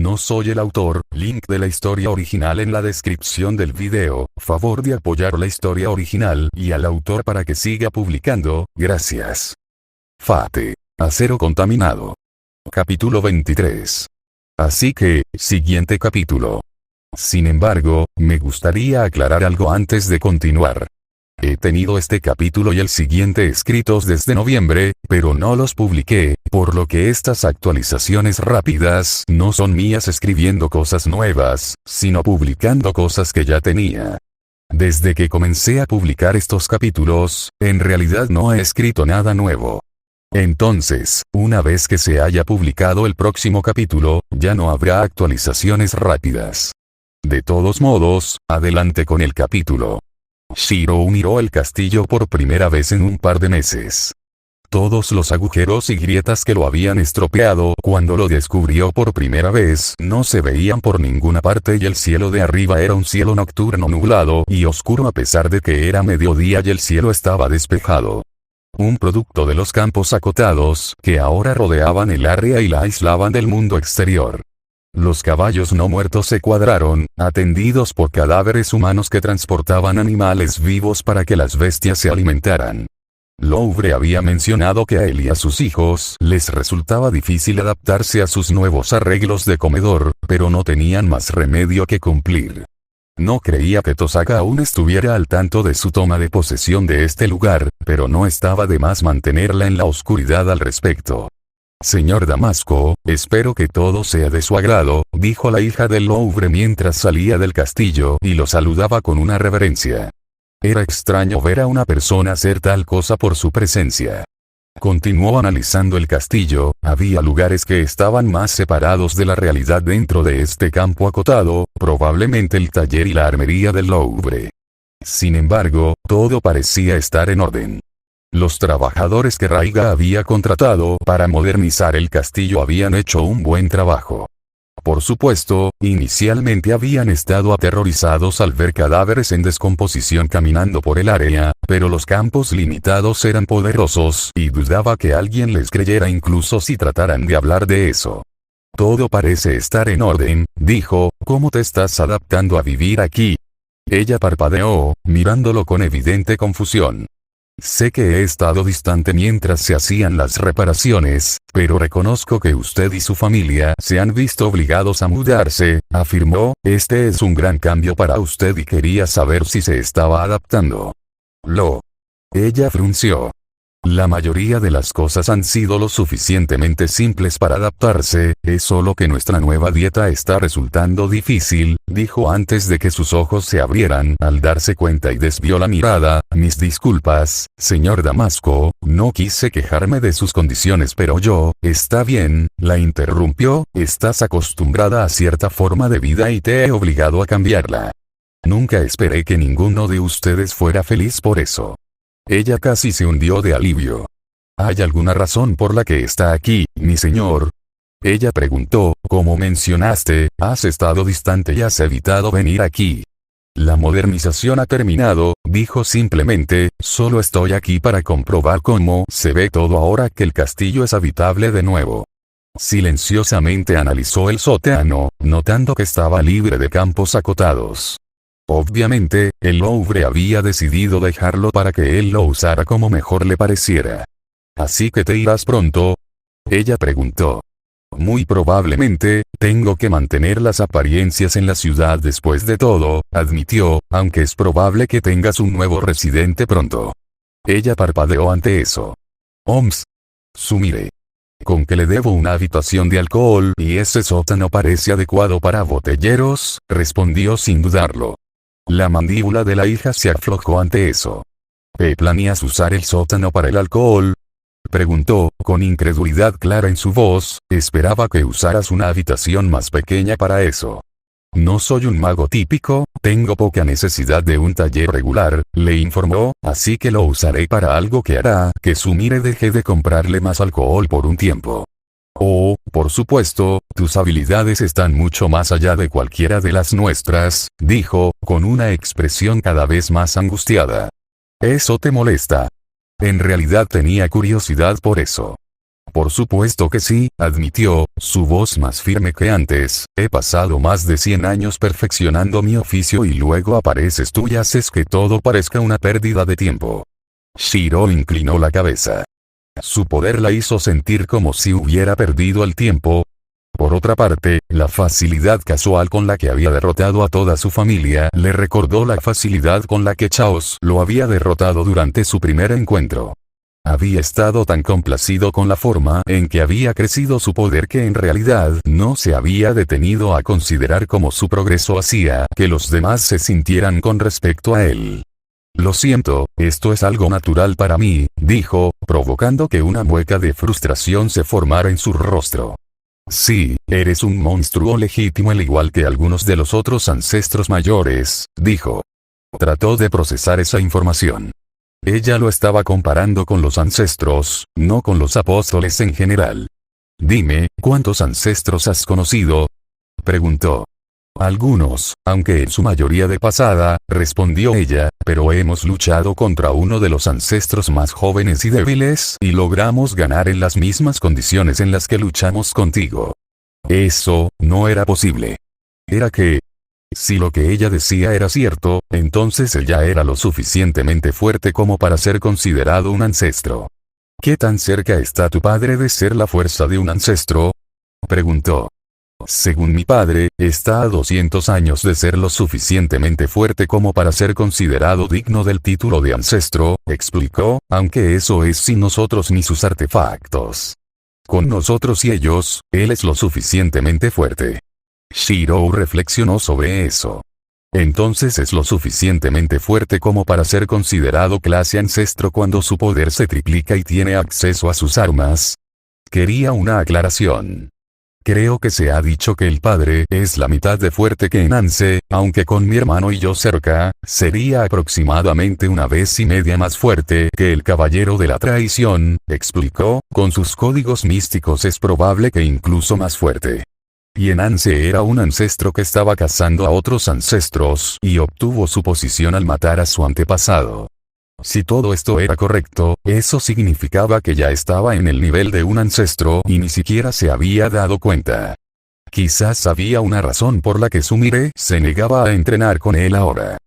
no soy el autor, link de la historia original en la descripción del video, favor de apoyar la historia original y al autor para que siga publicando, gracias. Fate. Acero contaminado. Capítulo 23. Así que, siguiente capítulo. Sin embargo, me gustaría aclarar algo antes de continuar. He tenido este capítulo y el siguiente escritos desde noviembre, pero no los publiqué, por lo que estas actualizaciones rápidas no son mías escribiendo cosas nuevas, sino publicando cosas que ya tenía. Desde que comencé a publicar estos capítulos, en realidad no he escrito nada nuevo. Entonces, una vez que se haya publicado el próximo capítulo, ya no habrá actualizaciones rápidas. De todos modos, adelante con el capítulo. Shirou miró el castillo por primera vez en un par de meses. Todos los agujeros y grietas que lo habían estropeado cuando lo descubrió por primera vez no se veían por ninguna parte y el cielo de arriba era un cielo nocturno nublado y oscuro a pesar de que era mediodía y el cielo estaba despejado. Un producto de los campos acotados que ahora rodeaban el área y la aislaban del mundo exterior. Los caballos no muertos se cuadraron, atendidos por cadáveres humanos que transportaban animales vivos para que las bestias se alimentaran. Louvre había mencionado que a él y a sus hijos les resultaba difícil adaptarse a sus nuevos arreglos de comedor, pero no tenían más remedio que cumplir. No creía que Tosaka aún estuviera al tanto de su toma de posesión de este lugar, pero no estaba de más mantenerla en la oscuridad al respecto. Señor Damasco, espero que todo sea de su agrado, dijo la hija del Louvre mientras salía del castillo y lo saludaba con una reverencia. Era extraño ver a una persona hacer tal cosa por su presencia. Continuó analizando el castillo, había lugares que estaban más separados de la realidad dentro de este campo acotado, probablemente el taller y la armería del Louvre. Sin embargo, todo parecía estar en orden. Los trabajadores que Raiga había contratado para modernizar el castillo habían hecho un buen trabajo. Por supuesto, inicialmente habían estado aterrorizados al ver cadáveres en descomposición caminando por el área, pero los campos limitados eran poderosos y dudaba que alguien les creyera incluso si trataran de hablar de eso. Todo parece estar en orden, dijo, ¿cómo te estás adaptando a vivir aquí? Ella parpadeó, mirándolo con evidente confusión. Sé que he estado distante mientras se hacían las reparaciones, pero reconozco que usted y su familia se han visto obligados a mudarse, afirmó, este es un gran cambio para usted y quería saber si se estaba adaptando. Ella frunció. La mayoría de las cosas han sido lo suficientemente simples para adaptarse, es solo que nuestra nueva dieta está resultando difícil, dijo antes de que sus ojos se abrieran al darse cuenta y desvió la mirada, mis disculpas, señor Damasco, no quise quejarme de sus condiciones pero está bien, la interrumpió, estás acostumbrada a cierta forma de vida y te he obligado a cambiarla. Nunca esperé que ninguno de ustedes fuera feliz por eso. Ella casi se hundió de alivio. ¿Hay alguna razón por la que está aquí, mi señor? Ella preguntó, como mencionaste, has estado distante y has evitado venir aquí. La modernización ha terminado, dijo simplemente, solo estoy aquí para comprobar cómo se ve todo ahora que el castillo es habitable de nuevo. Silenciosamente analizó el sótano, notando que estaba libre de campos acotados. Obviamente, el Louvre había decidido dejarlo para que él lo usara como mejor le pareciera. ¿Así que te irás pronto? Ella preguntó. Muy probablemente, tengo que mantener las apariencias en la ciudad después de todo, admitió, aunque es probable que tengas un nuevo residente pronto. Ella parpadeó ante eso. Sumire. Con que le debo una habitación de alcohol y ese sótano parece adecuado para botelleros, respondió sin dudarlo. La mandíbula de la hija se aflojó ante eso. ¿Planeas usar el sótano para el alcohol? Preguntó, con incredulidad clara en su voz, esperaba que usaras una habitación más pequeña para eso. No soy un mago típico, tengo poca necesidad de un taller regular, le informó, así que lo usaré para algo que hará que Sumire deje de comprarle más alcohol por un tiempo. Oh, por supuesto, tus habilidades están mucho más allá de cualquiera de las nuestras, dijo, con una expresión cada vez más angustiada. ¿Eso te molesta? En realidad tenía curiosidad por eso. Por supuesto que sí, admitió, su voz más firme que antes. He pasado más de 100 años perfeccionando mi oficio y luego apareces tú y haces que todo parezca una pérdida de tiempo. Shiro inclinó la cabeza. Su poder la hizo sentir como si hubiera perdido el tiempo. Por otra parte, la facilidad casual con la que había derrotado a toda su familia le recordó la facilidad con la que Chaos lo había derrotado durante su primer encuentro. Había estado tan complacido con la forma en que había crecido su poder que en realidad no se había detenido a considerar cómo su progreso hacía que los demás se sintieran con respecto a él. Lo siento, esto es algo natural para mí, dijo, provocando que una mueca de frustración se formara en su rostro. Sí, eres un monstruo legítimo al igual que algunos de los otros ancestros mayores, dijo. Trató de procesar esa información. Ella lo estaba comparando con los ancestros, no con los apóstoles en general. Dime, ¿cuántos ancestros has conocido? Preguntó. Algunos, aunque en su mayoría de pasada, respondió ella, pero hemos luchado contra uno de los ancestros más jóvenes y débiles y logramos ganar en las mismas condiciones en las que luchamos contigo. Eso, no era posible. Era que, si lo que ella decía era cierto, entonces ella era lo suficientemente fuerte como para ser considerado un ancestro. ¿Qué tan cerca está tu padre de ser la fuerza de un ancestro? Preguntó. Según mi padre, está a 200 años de ser lo suficientemente fuerte como para ser considerado digno del título de ancestro, explicó, aunque eso es sin nosotros ni sus artefactos. Con nosotros y ellos, él es lo suficientemente fuerte. Shiro reflexionó sobre eso. Entonces es lo suficientemente fuerte como para ser considerado clase ancestro cuando su poder se triplica y tiene acceso a sus armas. Quería una aclaración. Creo que se ha dicho que el padre es la mitad de fuerte que Nance, aunque con mi hermano y yo cerca, sería aproximadamente 1,5 veces más fuerte que el caballero de la traición, explicó, con sus códigos místicos es probable que incluso más fuerte. Y Nance era un ancestro que estaba cazando a otros ancestros y obtuvo su posición al matar a su antepasado. Si todo esto era correcto, eso significaba que ya estaba en el nivel de un ancestro y ni siquiera se había dado cuenta. Quizás había una razón por la que Sumire se negaba a entrenar con él ahora.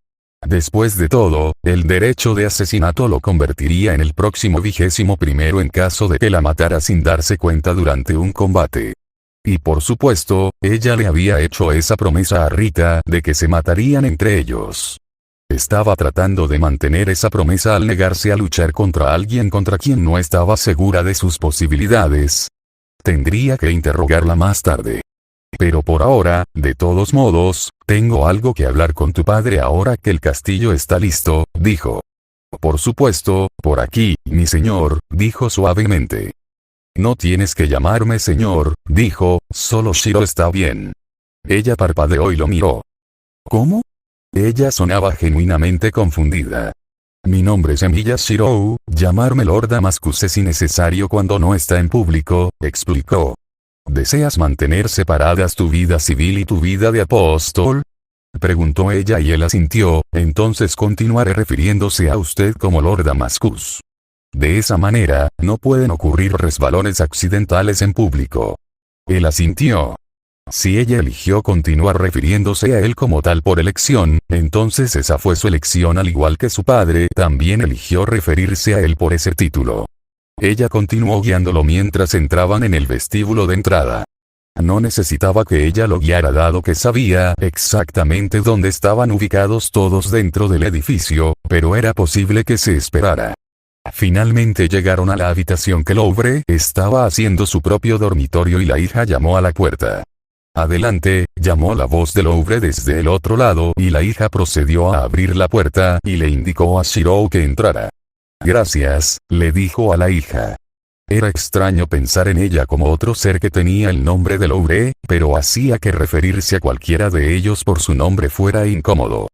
Después de todo, el derecho de asesinato lo convertiría en el próximo 21º en caso de que la matara sin darse cuenta durante un combate. Y por supuesto, ella le había hecho esa promesa a Rita de que se matarían entre ellos. Estaba tratando de mantener esa promesa al negarse a luchar contra alguien contra quien no estaba segura de sus posibilidades. Tendría que interrogarla más tarde. Pero por ahora, de todos modos, tengo algo que hablar con tu padre ahora que el castillo está listo, dijo. Por supuesto, por aquí, mi señor, dijo suavemente. No tienes que llamarme señor, dijo, solo Shiro está bien. Ella parpadeó y lo miró. ¿Cómo? Ella sonaba genuinamente confundida. Mi nombre es Emiya Shirou, llamarme Lord Damascus es innecesario cuando no está en público, explicó. ¿Deseas mantener separadas tu vida civil y tu vida de apóstol? Preguntó ella y él asintió, entonces continuaré refiriéndose a usted como Lord Damascus. De esa manera, no pueden ocurrir resbalones accidentales en público. Él asintió. Si ella eligió continuar refiriéndose a él como tal por elección, entonces esa fue su elección al igual que su padre también eligió referirse a él por ese título. Ella continuó guiándolo mientras entraban en el vestíbulo de entrada. No necesitaba que ella lo guiara dado que sabía exactamente dónde estaban ubicados todos dentro del edificio, pero era posible que se esperara. Finalmente llegaron a la habitación que Louvre estaba haciendo su propio dormitorio y la hija llamó a la puerta. Adelante, llamó la voz de Louvre desde el otro lado y la hija procedió a abrir la puerta y le indicó a Shirou que entrara. Gracias, le dijo a la hija. Era extraño pensar en ella como otro ser que tenía el nombre de Louvre, pero hacía que referirse a cualquiera de ellos por su nombre fuera incómodo.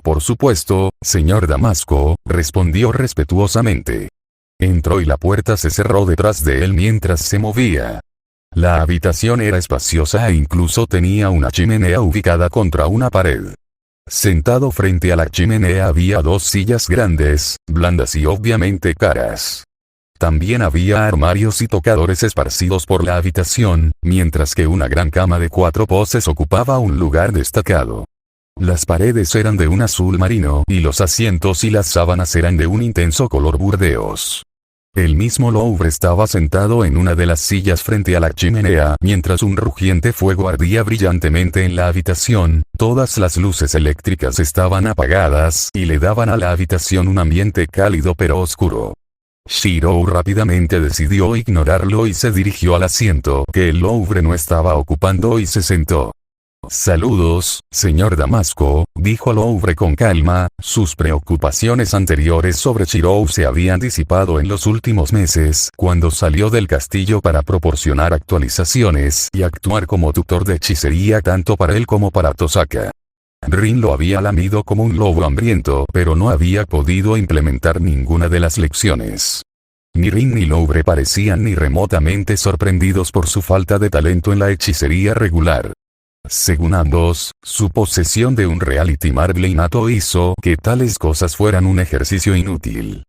Por supuesto, señor Damasco, respondió respetuosamente. Entró y la puerta se cerró detrás de él mientras se movía. La habitación era espaciosa e incluso tenía una chimenea ubicada contra una pared. Sentado frente a la chimenea había 2 sillas grandes, blandas y obviamente caras. También había armarios y tocadores esparcidos por la habitación, mientras que una gran cama de 4 poses ocupaba un lugar destacado. Las paredes eran de un azul marino y los asientos y las sábanas eran de un intenso color burdeos. El mismo Louvre estaba sentado en una de las sillas frente a la chimenea mientras un rugiente fuego ardía brillantemente en la habitación. Todas las luces eléctricas estaban apagadas y le daban a la habitación un ambiente cálido pero oscuro. Shirou rápidamente decidió ignorarlo y se dirigió al asiento que el Louvre no estaba ocupando y se sentó. «Saludos, señor Damasco», dijo Louvre con calma. Sus preocupaciones anteriores sobre Shirou se habían disipado en los últimos meses cuando salió del castillo para proporcionar actualizaciones y actuar como tutor de hechicería tanto para él como para Tosaka. Rin lo había lamido como un lobo hambriento pero no había podido implementar ninguna de las lecciones. Ni Rin ni Louvre parecían ni remotamente sorprendidos por su falta de talento en la hechicería regular. Según ambos, su posesión de un reality marble innato hizo que tales cosas fueran un ejercicio inútil.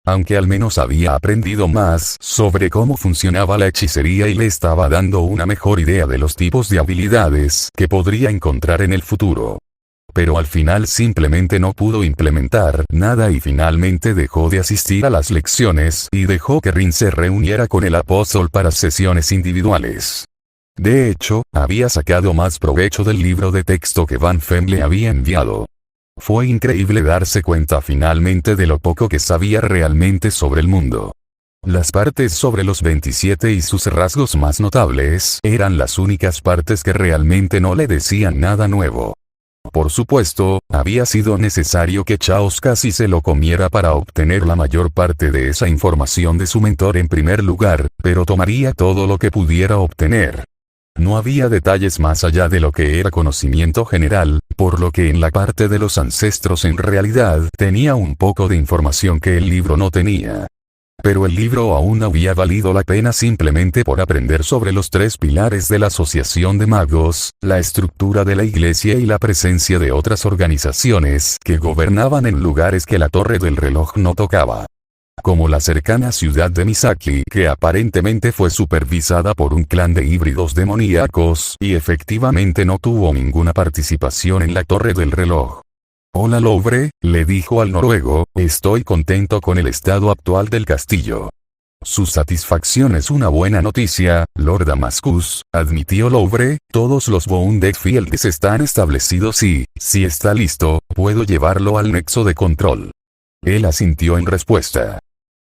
Aunque al menos había aprendido más sobre cómo funcionaba la hechicería y le estaba dando una mejor idea de los tipos de habilidades que podría encontrar en el futuro. Pero al final simplemente no pudo implementar nada y finalmente dejó de asistir a las lecciones y dejó que Rin se reuniera con el apóstol para sesiones individuales. De hecho, había sacado más provecho del libro de texto que Van Fem le había enviado. Fue increíble darse cuenta finalmente de lo poco que sabía realmente sobre el mundo. Las partes sobre los 27 y sus rasgos más notables eran las únicas partes que realmente no le decían nada nuevo. Por supuesto, había sido necesario que Chaos casi se lo comiera para obtener la mayor parte de esa información de su mentor en primer lugar, pero tomaría todo lo que pudiera obtener. No había detalles más allá de lo que era conocimiento general, por lo que en la parte de los ancestros en realidad tenía un poco de información que el libro no tenía. Pero el libro aún había valido la pena simplemente por aprender sobre los 3 pilares de la asociación de magos, la estructura de la iglesia y la presencia de otras organizaciones que gobernaban en lugares que la torre del reloj no tocaba. Como la cercana ciudad de Misaki, que aparentemente fue supervisada por un clan de híbridos demoníacos y efectivamente no tuvo ninguna participación en la torre del reloj. «Hola Louvre», le dijo al noruego, «estoy contento con el estado actual del castillo». «Su satisfacción es una buena noticia, Lord Damascus», admitió Louvre. «Todos los Wounded Fields están establecidos y, si está listo, puedo llevarlo al nexo de control». Él asintió en respuesta.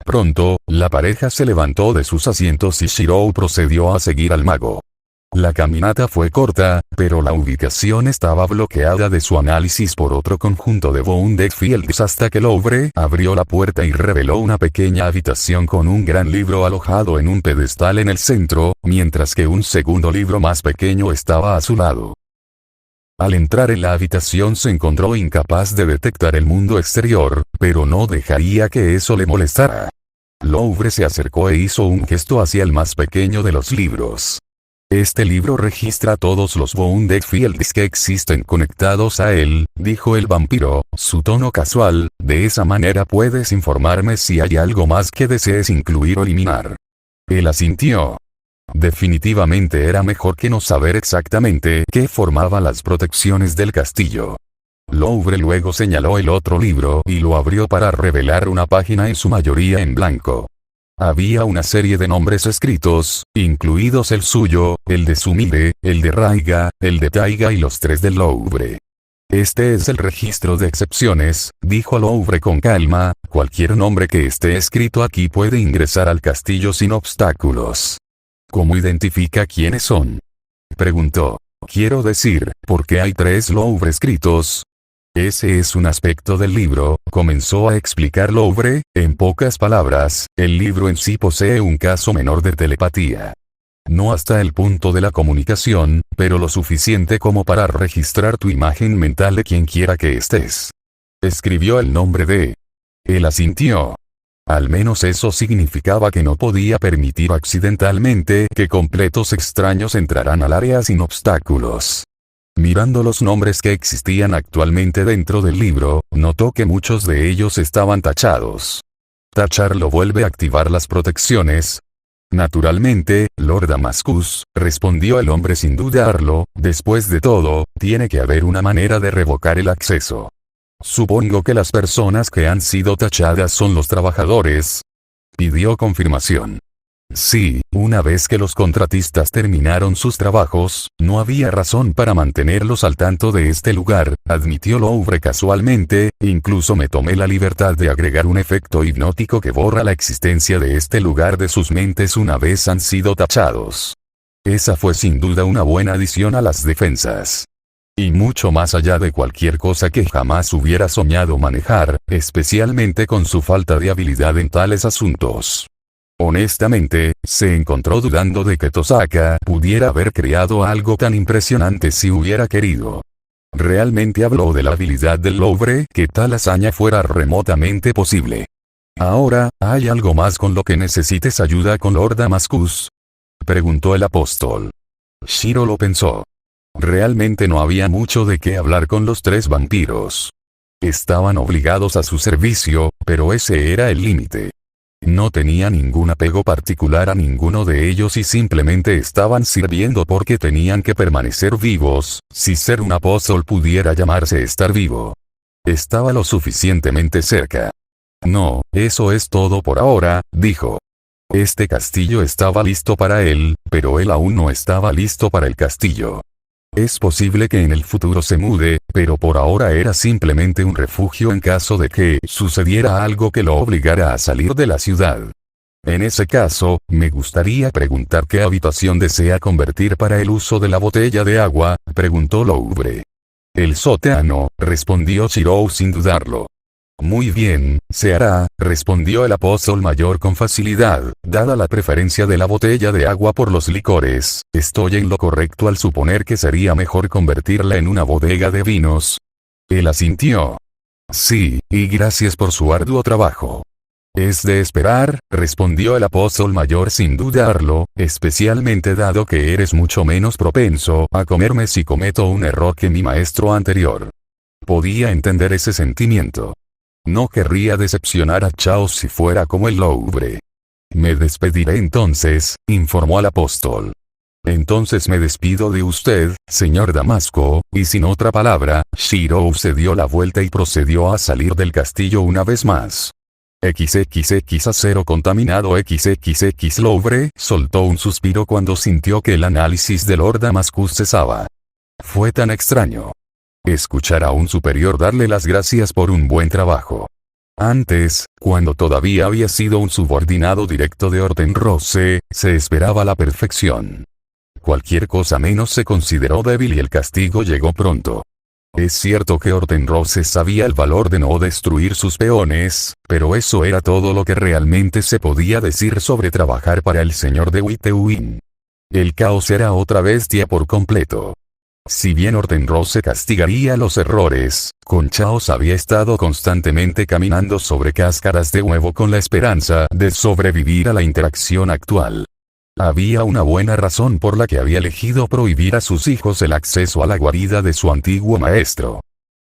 Pronto, la pareja se levantó de sus asientos y Shirou procedió a seguir al mago. La caminata fue corta, pero la ubicación estaba bloqueada de su análisis por otro conjunto de Wounded Fields hasta que Louvre abrió la puerta y reveló una pequeña habitación con un gran libro alojado en un pedestal en el centro, mientras que un segundo libro más pequeño estaba a su lado. Al entrar en la habitación se encontró incapaz de detectar el mundo exterior, pero no dejaría que eso le molestara. Louvre se acercó e hizo un gesto hacia el más pequeño de los libros. «Este libro registra todos los Wounded Fields que existen conectados a él», dijo el vampiro, su tono casual. «De esa manera puedes informarme si hay algo más que desees incluir o eliminar». Él asintió. Definitivamente era mejor que no saber exactamente qué formaban las protecciones del castillo. Louvre luego señaló el otro libro y lo abrió para revelar una página en su mayoría en blanco. Había una serie de nombres escritos, incluidos el suyo, el de Sumire, el de Raiga, el de Taiga y los 3 del Louvre. «Este es el registro de excepciones», dijo Louvre con calma. «Cualquier nombre que esté escrito aquí puede ingresar al castillo sin obstáculos». «¿Cómo identifica quiénes son?», preguntó. «Quiero decir, ¿por qué hay 3 Louvre escritos?». «Ese es un aspecto del libro», comenzó a explicar Louvre. «En pocas palabras, el libro en sí posee un caso menor de telepatía. No hasta el punto de la comunicación, pero lo suficiente como para registrar tu imagen mental de quien quiera que estés». Escribió el nombre de. Él asintió. Al menos eso significaba que no podía permitir accidentalmente que completos extraños entraran al área sin obstáculos. Mirando los nombres que existían actualmente dentro del libro, notó que muchos de ellos estaban tachados. ¿Tacharlo vuelve a activar las protecciones? Naturalmente, Lord Damascus, respondió el hombre sin dudarlo, después de todo, tiene que haber una manera de revocar el acceso. Supongo que las personas que han sido tachadas son los trabajadores. Pidió confirmación. Sí, una vez que los contratistas terminaron sus trabajos, no había razón para mantenerlos al tanto de este lugar, admitió Louvre casualmente, incluso me tomé la libertad de agregar un efecto hipnótico que borra la existencia de este lugar de sus mentes una vez han sido tachados. Esa fue sin duda una buena adición a las defensas. Y mucho más allá de cualquier cosa que jamás hubiera soñado manejar, especialmente con su falta de habilidad en tales asuntos. Honestamente, se encontró dudando de que Tosaka pudiera haber creado algo tan impresionante si hubiera querido. Realmente habló de la habilidad del Louvre que tal hazaña fuera remotamente posible. Ahora, ¿hay algo más con lo que necesites ayuda con Lord Damascus? Preguntó el apóstol. Shiro lo pensó. Realmente no había mucho de qué hablar con los tres vampiros. Estaban obligados a su servicio, pero ese era el límite. No tenía ningún apego particular a ninguno de ellos y simplemente estaban sirviendo porque tenían que permanecer vivos, si ser un apóstol pudiera llamarse estar vivo. Estaba lo suficientemente cerca. No, eso es todo por ahora, dijo. Este castillo estaba listo para él, pero él aún no estaba listo para el castillo. Es posible que en el futuro se mude, pero por ahora era simplemente un refugio en caso de que sucediera algo que lo obligara a salir de la ciudad. En ese caso, me gustaría preguntar qué habitación desea convertir para el uso de la botella de agua, preguntó Louvre. El sótano, respondió Shirou sin dudarlo. Muy bien, se hará, respondió el apóstol mayor con facilidad, dada la preferencia de la botella de agua por los licores, ¿estoy en lo correcto al suponer que sería mejor convertirla en una bodega de vinos? Él asintió. Sí, y gracias por su arduo trabajo. Es de esperar, respondió el apóstol mayor sin dudarlo, especialmente dado que eres mucho menos propenso a comerme si cometo un error que mi maestro anterior. Podía entender ese sentimiento. No querría decepcionar a Chaos si fuera como el Louvre. Me despediré entonces, informó al apóstol. Entonces me despido de usted, señor Damasco, y sin otra palabra, Shirou se dio la vuelta y procedió a salir del castillo una vez más. XXX acero contaminado XXX Louvre soltó un suspiro cuando sintió que el análisis de Lord Damascus cesaba. Fue tan extraño. Escuchar a un superior darle las gracias por un buen trabajo. Antes, cuando todavía había sido un subordinado directo de Hortenrose, se esperaba la perfección. Cualquier cosa menos se consideró débil y el castigo llegó pronto. Es cierto que Hortenrose sabía el valor de no destruir sus peones, pero eso era todo lo que realmente se podía decir sobre trabajar para el señor de Witewin. El caos era otra bestia por completo. Si bien Hortenrose castigaría los errores, con Chaos había estado constantemente caminando sobre cáscaras de huevo con la esperanza de sobrevivir a la interacción actual. Había una buena razón por la que había elegido prohibir a sus hijos el acceso a la guarida de su antiguo maestro.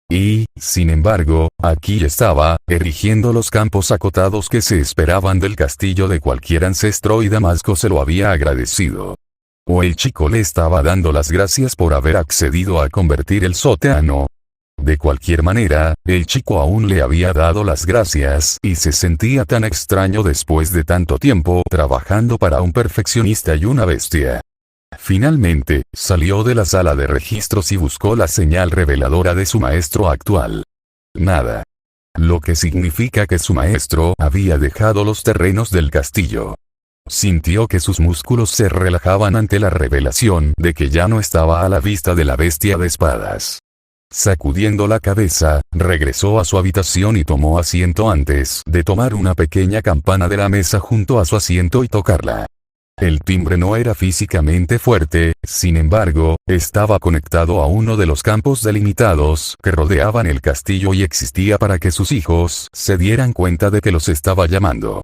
Y, sin embargo, aquí estaba, erigiendo los campos acotados que se esperaban del castillo de cualquier ancestro y Damasco se lo había agradecido. O el chico le estaba dando las gracias por haber accedido a convertir el sótano. De cualquier manera, el chico aún le había dado las gracias y se sentía tan extraño después de tanto tiempo trabajando para un perfeccionista y una bestia. Finalmente, salió de la sala de registros y buscó la señal reveladora de su maestro actual. Nada. Lo que significa que su maestro había dejado los terrenos del castillo. Sintió que sus músculos se relajaban ante la revelación de que ya no estaba a la vista de la bestia de espadas. Sacudiendo la cabeza, regresó a su habitación y tomó asiento antes de tomar una pequeña campana de la mesa junto a su asiento y tocarla. El timbre no era físicamente fuerte, sin embargo, estaba conectado a uno de los campos delimitados que rodeaban el castillo y existía para que sus hijos se dieran cuenta de que los estaba llamando.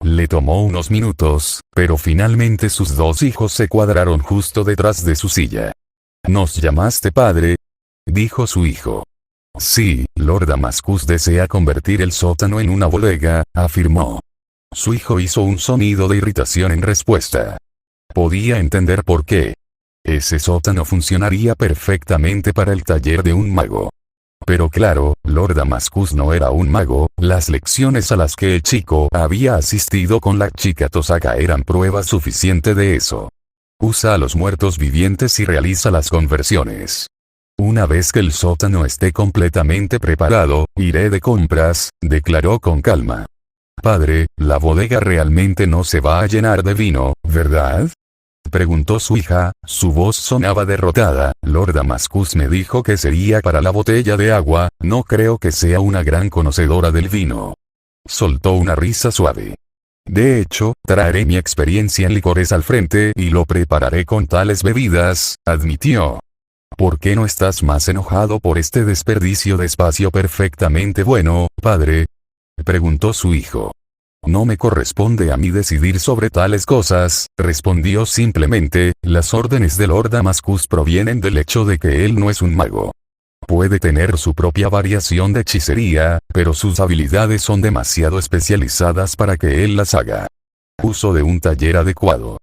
Le tomó unos minutos, pero finalmente sus dos hijos se cuadraron justo detrás de su silla. ¿Nos llamaste padre?, dijo su hijo. Sí, Lord Damascus desea convertir el sótano en una bodega, afirmó. Su hijo hizo un sonido de irritación en respuesta. Podía entender por qué. Ese sótano funcionaría perfectamente para el taller de un mago. Pero claro, Lord Damascus no era un mago, las lecciones a las que el chico había asistido con la chica Tosaka eran prueba suficiente de eso. Usa a los muertos vivientes y realiza las conversiones. Una vez que el sótano esté completamente preparado, iré de compras, declaró con calma. Padre, la bodega realmente no se va a llenar de vino, ¿verdad? Preguntó su hija, su voz sonaba derrotada. Lord Damascus me dijo que sería para la botella de agua, no creo que sea una gran conocedora del vino. Soltó una risa suave. De hecho, traeré mi experiencia en licores al frente y lo prepararé con tales bebidas, admitió. ¿Por qué no estás más enojado por este desperdicio de espacio perfectamente bueno, padre? Preguntó su hijo. No me corresponde a mí decidir sobre tales cosas, respondió simplemente, las órdenes de Lord Damascus provienen del hecho de que él no es un mago. Puede tener su propia variación de hechicería, pero sus habilidades son demasiado especializadas para que él las haga. Uso de un taller adecuado.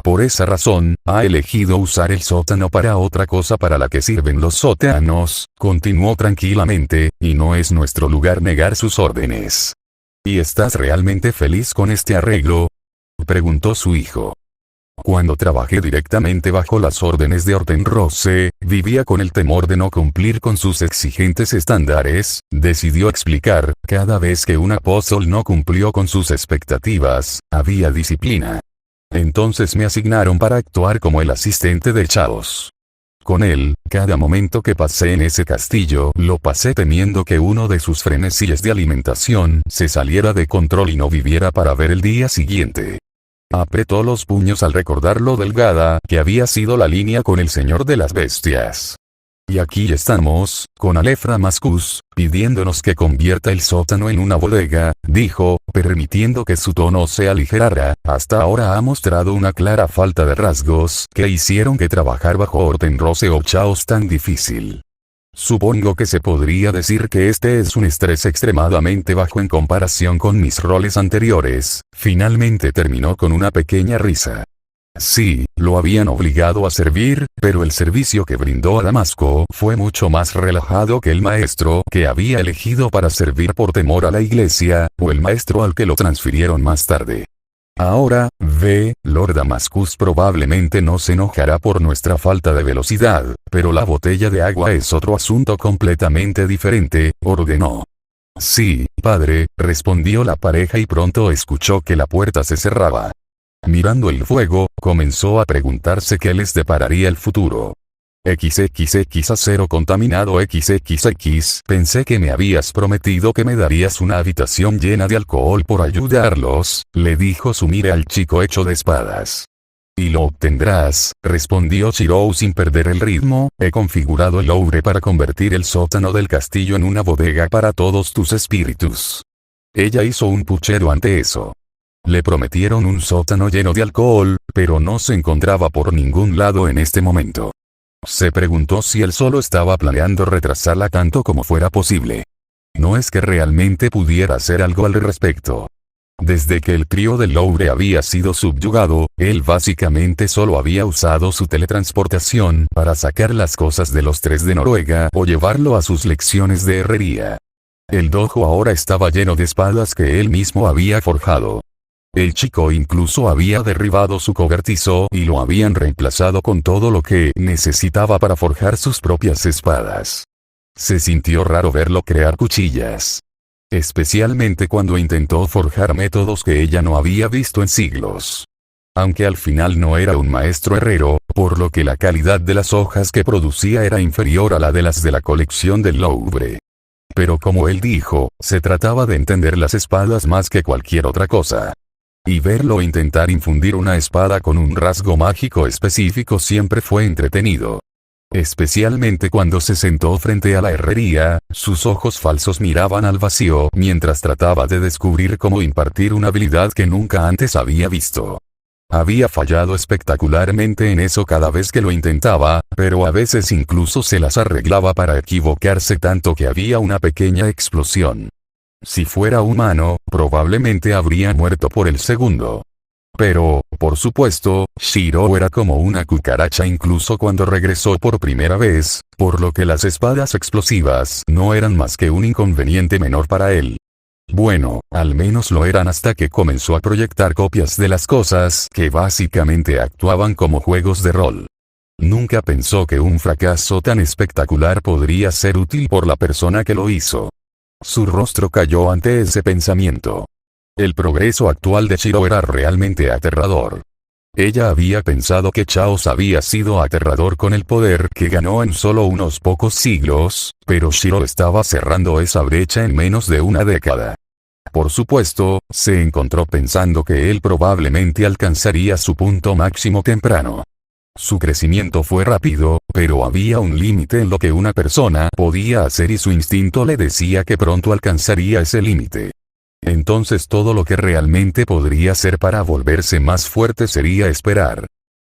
Por esa razón, ha elegido usar el sótano para otra cosa para la que sirven los sótanos, continuó tranquilamente, y no es nuestro lugar negar sus órdenes. ¿Y estás realmente feliz con este arreglo? Preguntó su hijo. Cuando trabajé directamente bajo las órdenes de Hortenrose, vivía con el temor de no cumplir con sus exigentes estándares, decidió explicar, cada vez que un apóstol no cumplió con sus expectativas, había disciplina. Entonces me asignaron para actuar como el asistente de Chaos. Con él, cada momento que pasé en ese castillo, lo pasé temiendo que uno de sus frenesíes de alimentación se saliera de control y no viviera para ver el día siguiente. Apretó los puños al recordar lo delgada que había sido la línea con el Señor de las Bestias. Y aquí estamos, con Aleph Damascus, pidiéndonos que convierta el sótano en una bodega, dijo, permitiendo que su tono se aligerara. Hasta ahora ha mostrado una clara falta de rasgos que hicieron que trabajar bajo Hortenrose o Chaos tan difícil. Supongo que se podría decir que este es un estrés extremadamente bajo en comparación con mis roles anteriores. Finalmente terminó con una pequeña risa. Sí, lo habían obligado a servir, pero el servicio que brindó a Damasco fue mucho más relajado que el maestro que había elegido para servir por temor a la iglesia, o el maestro al que lo transfirieron más tarde. Ahora, ve, Lord Damascus probablemente no se enojará por nuestra falta de velocidad, pero la botella de agua es otro asunto completamente diferente, ordenó. Sí, padre, respondió la pareja y pronto escuchó que la puerta se cerraba. Mirando el fuego, comenzó a preguntarse qué les depararía el futuro. XXX acero contaminado XXX. Pensé que me habías prometido que me darías una habitación llena de alcohol por ayudarlos, le dijo Sumire al chico hecho de espadas. Y lo obtendrás, respondió Shirou sin perder el ritmo, he configurado el Louvre para convertir el sótano del castillo en una bodega para todos tus espíritus. Ella hizo un puchero ante eso. Le prometieron un sótano lleno de alcohol, pero no se encontraba por ningún lado en este momento. Se preguntó si él solo estaba planeando retrasarla tanto como fuera posible. No es que realmente pudiera hacer algo al respecto. Desde que el trío del Louvre había sido subyugado, él básicamente solo había usado su teletransportación para sacar las cosas de los tres de Noruega o llevarlo a sus lecciones de herrería. El dojo ahora estaba lleno de espadas que él mismo había forjado. El chico incluso había derribado su cobertizo y lo habían reemplazado con todo lo que necesitaba para forjar sus propias espadas. Se sintió raro verlo crear cuchillas. Especialmente cuando intentó forjar métodos que ella no había visto en siglos. Aunque al final no era un maestro herrero, por lo que la calidad de las hojas que producía era inferior a la de las de la colección del Louvre. Pero como él dijo, se trataba de entender las espadas más que cualquier otra cosa. Y verlo intentar infundir una espada con un rasgo mágico específico siempre fue entretenido. Especialmente cuando se sentó frente a la herrería, sus ojos falsos miraban al vacío mientras trataba de descubrir cómo impartir una habilidad que nunca antes había visto. Había fallado espectacularmente en eso cada vez que lo intentaba, pero a veces incluso se las arreglaba para equivocarse tanto que había una pequeña explosión. Si fuera humano, probablemente habría muerto por el segundo. Pero, por supuesto, Shiro era como una cucaracha incluso cuando regresó por primera vez, por lo que las espadas explosivas no eran más que un inconveniente menor para él. Bueno, al menos lo eran hasta que comenzó a proyectar copias de las cosas que básicamente actuaban como juegos de rol. Nunca pensó que un fracaso tan espectacular podría ser útil por la persona que lo hizo. Su rostro cayó ante ese pensamiento. El progreso actual de Shiro era realmente aterrador. Ella había pensado que Chaos había sido aterrador con el poder que ganó en solo unos pocos siglos, pero Shiro estaba cerrando esa brecha en menos de una década. Por supuesto, se encontró pensando que él probablemente alcanzaría su punto máximo temprano. Su crecimiento fue rápido, pero había un límite en lo que una persona podía hacer y su instinto le decía que pronto alcanzaría ese límite. Entonces todo lo que realmente podría hacer para volverse más fuerte sería esperar.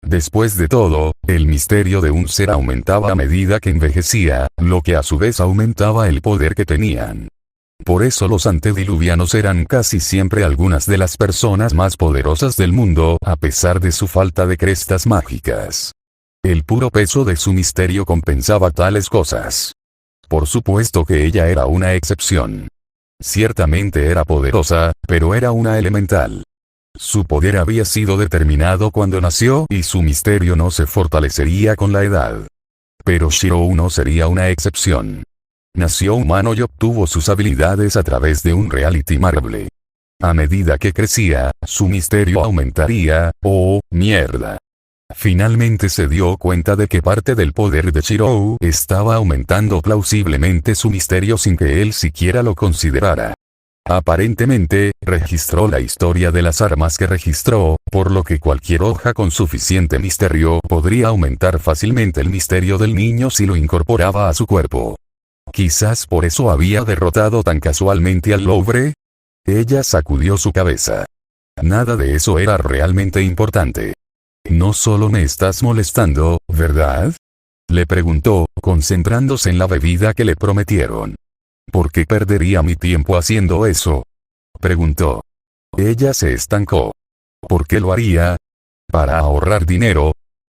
Después de todo, el misterio de un ser aumentaba a medida que envejecía, lo que a su vez aumentaba el poder que tenían. Por eso los antediluvianos eran casi siempre algunas de las personas más poderosas del mundo, a pesar de su falta de crestas mágicas. El puro peso de su misterio compensaba tales cosas. Por supuesto que ella era una excepción. Ciertamente era poderosa, pero era una elemental. Su poder había sido determinado cuando nació y su misterio no se fortalecería con la edad. Pero Shiro no sería una excepción. Nació humano y obtuvo sus habilidades a través de un reality marble. A medida que crecía, su misterio aumentaría. ¡Oh, mierda! Finalmente se dio cuenta de que parte del poder de Shiro estaba aumentando plausiblemente su misterio sin que él siquiera lo considerara. Aparentemente, registró la historia de las armas que registró, por lo que cualquier hoja con suficiente misterio podría aumentar fácilmente el misterio del niño si lo incorporaba a su cuerpo. Quizás por eso había derrotado tan casualmente al Louvre. Ella sacudió su cabeza. Nada de eso era realmente importante. «No solo me estás molestando, ¿verdad?», le preguntó, concentrándose en la bebida que le prometieron. «¿Por qué perdería mi tiempo haciendo eso?», preguntó. Ella se estancó. «¿Por qué lo haría?». «Para ahorrar dinero»,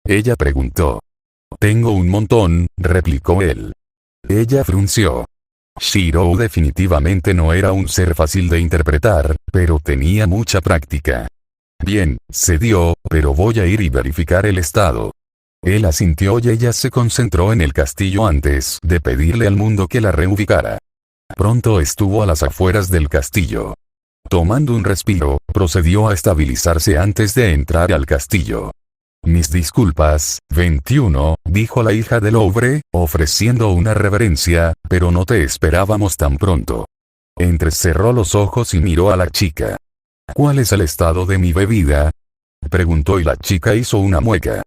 ella preguntó. «Tengo un montón», replicó él. Ella frunció. Shiro definitivamente no era un ser fácil de interpretar, pero tenía mucha práctica. «Bien», cedió, «pero voy a ir y verificar el estado». Él asintió y ella se concentró en el castillo antes de pedirle al mundo que la reubicara. Pronto estuvo a las afueras del castillo. Tomando un respiro, procedió a estabilizarse antes de entrar al castillo. «Mis disculpas, 21», dijo la hija del Louvre, ofreciendo una reverencia, «pero no te esperábamos tan pronto». Entrecerró los ojos y miró a la chica. «¿Cuál es el estado de mi bebida?», preguntó y la chica hizo una mueca.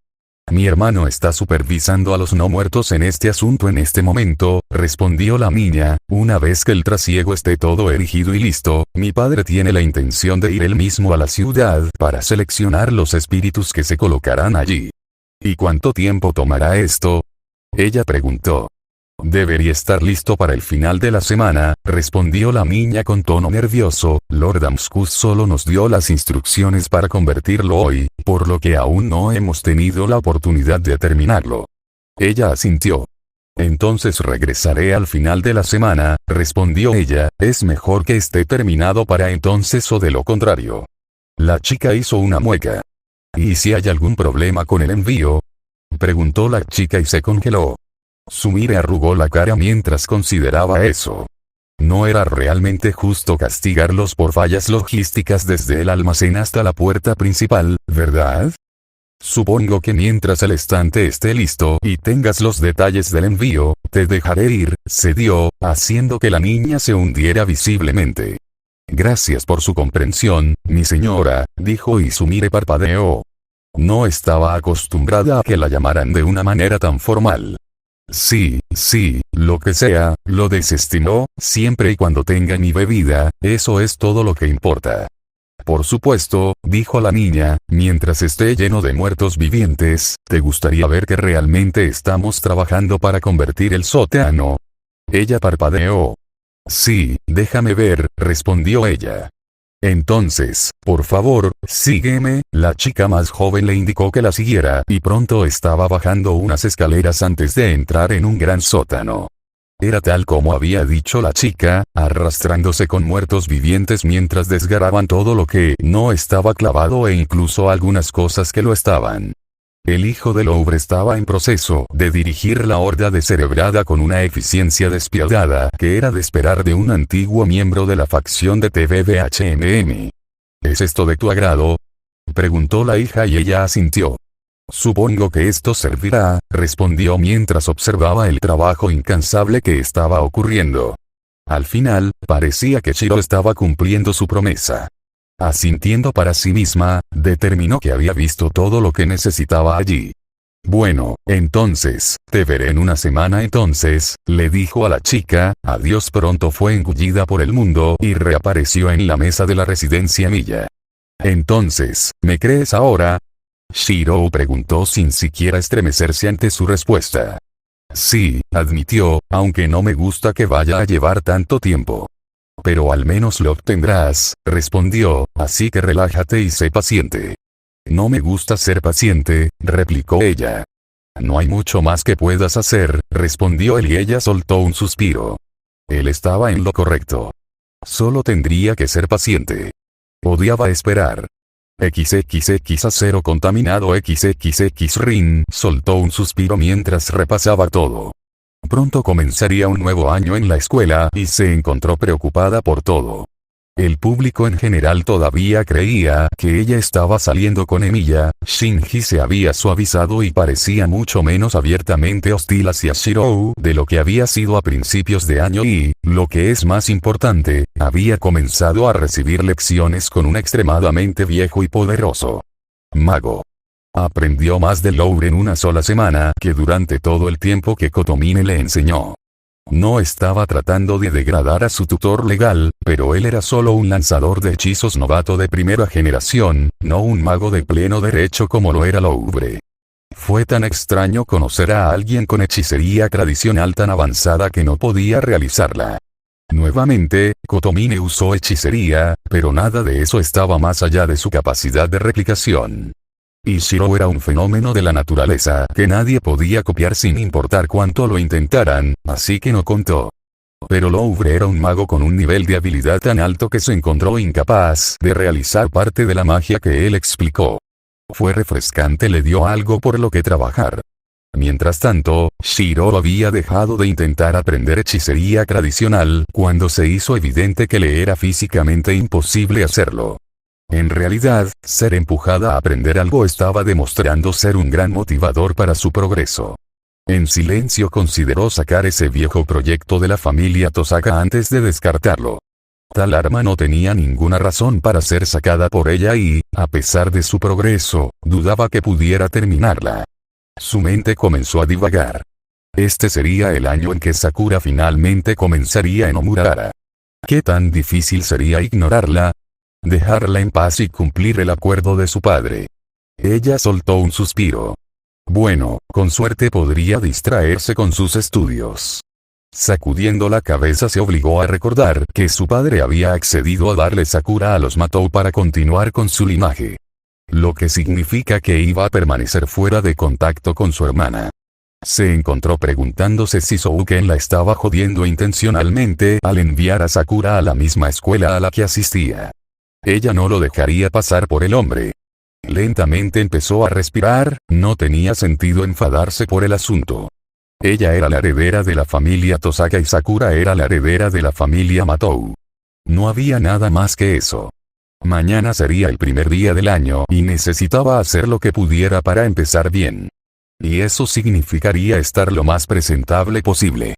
«Mi hermano está supervisando a los no muertos en este asunto en este momento», respondió la niña. «Una vez que el trasiego esté todo erigido y listo, mi padre tiene la intención de ir él mismo a la ciudad para seleccionar los espíritus que se colocarán allí». «¿Y cuánto tiempo tomará esto?», ella preguntó. «Debería estar listo para el final de la semana», respondió la niña con tono nervioso. «Lord Amscus solo nos dio las instrucciones para convertirlo hoy, por lo que aún no hemos tenido la oportunidad de terminarlo». Ella asintió. «Entonces regresaré al final de la semana», respondió ella. «Es mejor que esté terminado para entonces o de lo contrario». La chica hizo una mueca. «¿Y si hay algún problema con el envío?», preguntó la chica y se congeló. Sumire arrugó la cara mientras consideraba eso. No era realmente justo castigarlos por fallas logísticas desde el almacén hasta la puerta principal, ¿verdad? «Supongo que mientras el estante esté listo y tengas los detalles del envío, te dejaré ir», cedió, haciendo que la niña se hundiera visiblemente. «Gracias por su comprensión, mi señora», dijo y Sumire parpadeó. No estaba acostumbrada a que la llamaran de una manera tan formal. «Sí, lo que sea», lo desestimó. «Siempre y cuando tenga mi bebida, eso es todo lo que importa». «Por supuesto», dijo la niña, «mientras esté lleno de muertos vivientes, ¿te gustaría ver que realmente estamos trabajando para convertir el sótano?». Ella parpadeó. Sí, déjame ver, respondió ella. Entonces, por favor, sígueme. La chica más joven le indicó que la siguiera y pronto estaba bajando unas escaleras antes de entrar en un gran sótano. Era tal como había dicho la chica, arrastrándose con muertos vivientes mientras desgaraban todo lo que no estaba clavado e incluso algunas cosas que lo estaban. El hijo de Louvre estaba en proceso de dirigir la horda descerebrada con una eficiencia despiadada que era de esperar de un antiguo miembro de la facción de TVBHMM. ¿Es esto de tu agrado?, preguntó la hija y ella asintió. Supongo que esto servirá, respondió mientras observaba el trabajo incansable que estaba ocurriendo. Al final, parecía que Shiro estaba cumpliendo su promesa. Asintiendo para sí misma, determinó que había visto todo lo que necesitaba allí. Bueno, entonces, te veré en una semana entonces, le dijo a la chica. Adiós. Pronto fue engullida por el mundo y reapareció en la mesa de la residencia Milla. Entonces, ¿me crees ahora?, Shiro preguntó sin siquiera estremecerse ante su respuesta. Sí, admitió, aunque no me gusta que vaya a llevar tanto tiempo. Pero al menos lo obtendrás, respondió, así que relájate y sé paciente. No me gusta ser paciente, replicó ella. No hay mucho más que puedas hacer, respondió él y ella soltó un suspiro. Él estaba en lo correcto. Solo tendría que ser paciente. Odiaba esperar. XXX acero contaminado XXX Rin soltó un suspiro mientras repasaba todo. Pronto comenzaría un nuevo año en la escuela y se encontró preocupada por todo. El público en general todavía creía que ella estaba saliendo con Emilia. Shinji se había suavizado y parecía mucho menos abiertamente hostil hacia Shirou de lo que había sido a principios de año y, lo que es más importante, había comenzado a recibir lecciones con un extremadamente viejo y poderoso mago. Aprendió más de Louvre en una sola semana que durante todo el tiempo que Kotomine le enseñó. No estaba tratando de degradar a su tutor legal, pero él era solo un lanzador de hechizos novato de primera generación, no un mago de pleno derecho como lo era Louvre. Fue tan extraño conocer a alguien con hechicería tradicional tan avanzada que no podía realizarla. Nuevamente, Kotomine usó hechicería, pero nada de eso estaba más allá de su capacidad de replicación. Y Shiro era un fenómeno de la naturaleza que nadie podía copiar sin importar cuánto lo intentaran, así que no contó. Pero Louvre era un mago con un nivel de habilidad tan alto que se encontró incapaz de realizar parte de la magia que él explicó. Fue refrescante, le dio algo por lo que trabajar. Mientras tanto, Shiro había dejado de intentar aprender hechicería tradicional cuando se hizo evidente que le era físicamente imposible hacerlo. En realidad, ser empujada a aprender algo estaba demostrando ser un gran motivador para su progreso. En silencio consideró sacar ese viejo proyecto de la familia Tosaka antes de descartarlo. Tal arma no tenía ninguna razón para ser sacada por ella y, a pesar de su progreso, dudaba que pudiera terminarla. Su mente comenzó a divagar. Este sería el año en que Sakura finalmente comenzaría en Omurara. ¿Qué tan difícil sería ignorarla? Dejarla en paz y cumplir el acuerdo de su padre. Ella soltó un suspiro. Bueno, con suerte podría distraerse con sus estudios. Sacudiendo la cabeza se obligó a recordar que su padre había accedido a darle Sakura a los Matou para continuar con su linaje. Lo que significa que iba a permanecer fuera de contacto con su hermana. Se encontró preguntándose si Souken la estaba jodiendo intencionalmente al enviar a Sakura a la misma escuela a la que asistía. Ella no lo dejaría pasar por el hombre. Lentamente empezó a respirar, no tenía sentido enfadarse por el asunto. Ella era la heredera de la familia Tosaka y Sakura era la heredera de la familia Matou. No había nada más que eso. Mañana sería el primer día del año y necesitaba hacer lo que pudiera para empezar bien. Y eso significaría estar lo más presentable posible.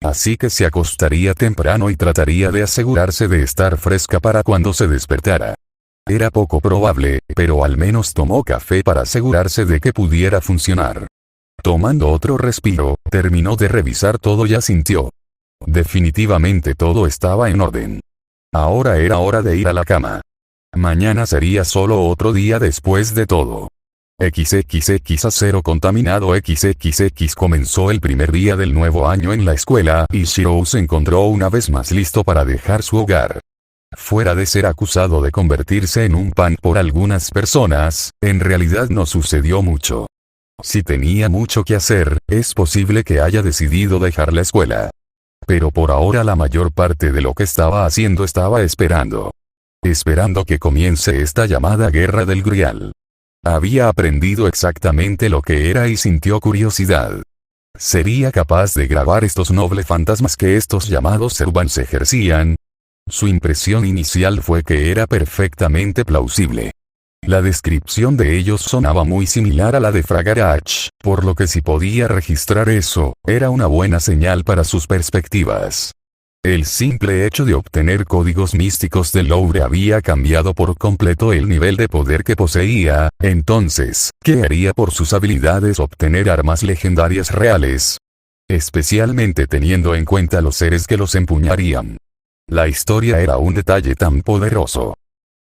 Así que se acostaría temprano y trataría de asegurarse de estar fresca para cuando se despertara. Era poco probable, pero al menos tomó café para asegurarse de que pudiera funcionar. Tomando otro respiro, terminó de revisar todo y asintió. Definitivamente todo estaba en orden. Ahora era hora de ir a la cama. Mañana sería solo otro día después de todo. XXX acero contaminado XXX comenzó el primer día del nuevo año en la escuela y Shirou se encontró una vez más listo para dejar su hogar. Fuera de ser acusado de convertirse en un pan por algunas personas, en realidad no sucedió mucho. Si tenía mucho que hacer, es posible que haya decidido dejar la escuela. Pero por ahora la mayor parte de lo que estaba haciendo estaba esperando. Esperando que comience esta llamada guerra del Grial. Había aprendido exactamente lo que era y sintió curiosidad. ¿Sería capaz de grabar estos nobles fantasmas que estos llamados Servants ejercían? Su impresión inicial fue que era perfectamente plausible. La descripción de ellos sonaba muy similar a la de Fragarach, por lo que si podía registrar eso, era una buena señal para sus perspectivas. El simple hecho de obtener códigos místicos del Louvre había cambiado por completo el nivel de poder que poseía, entonces, ¿qué haría por sus habilidades obtener armas legendarias reales? Especialmente teniendo en cuenta los seres que los empuñarían. La historia era un detalle tan poderoso.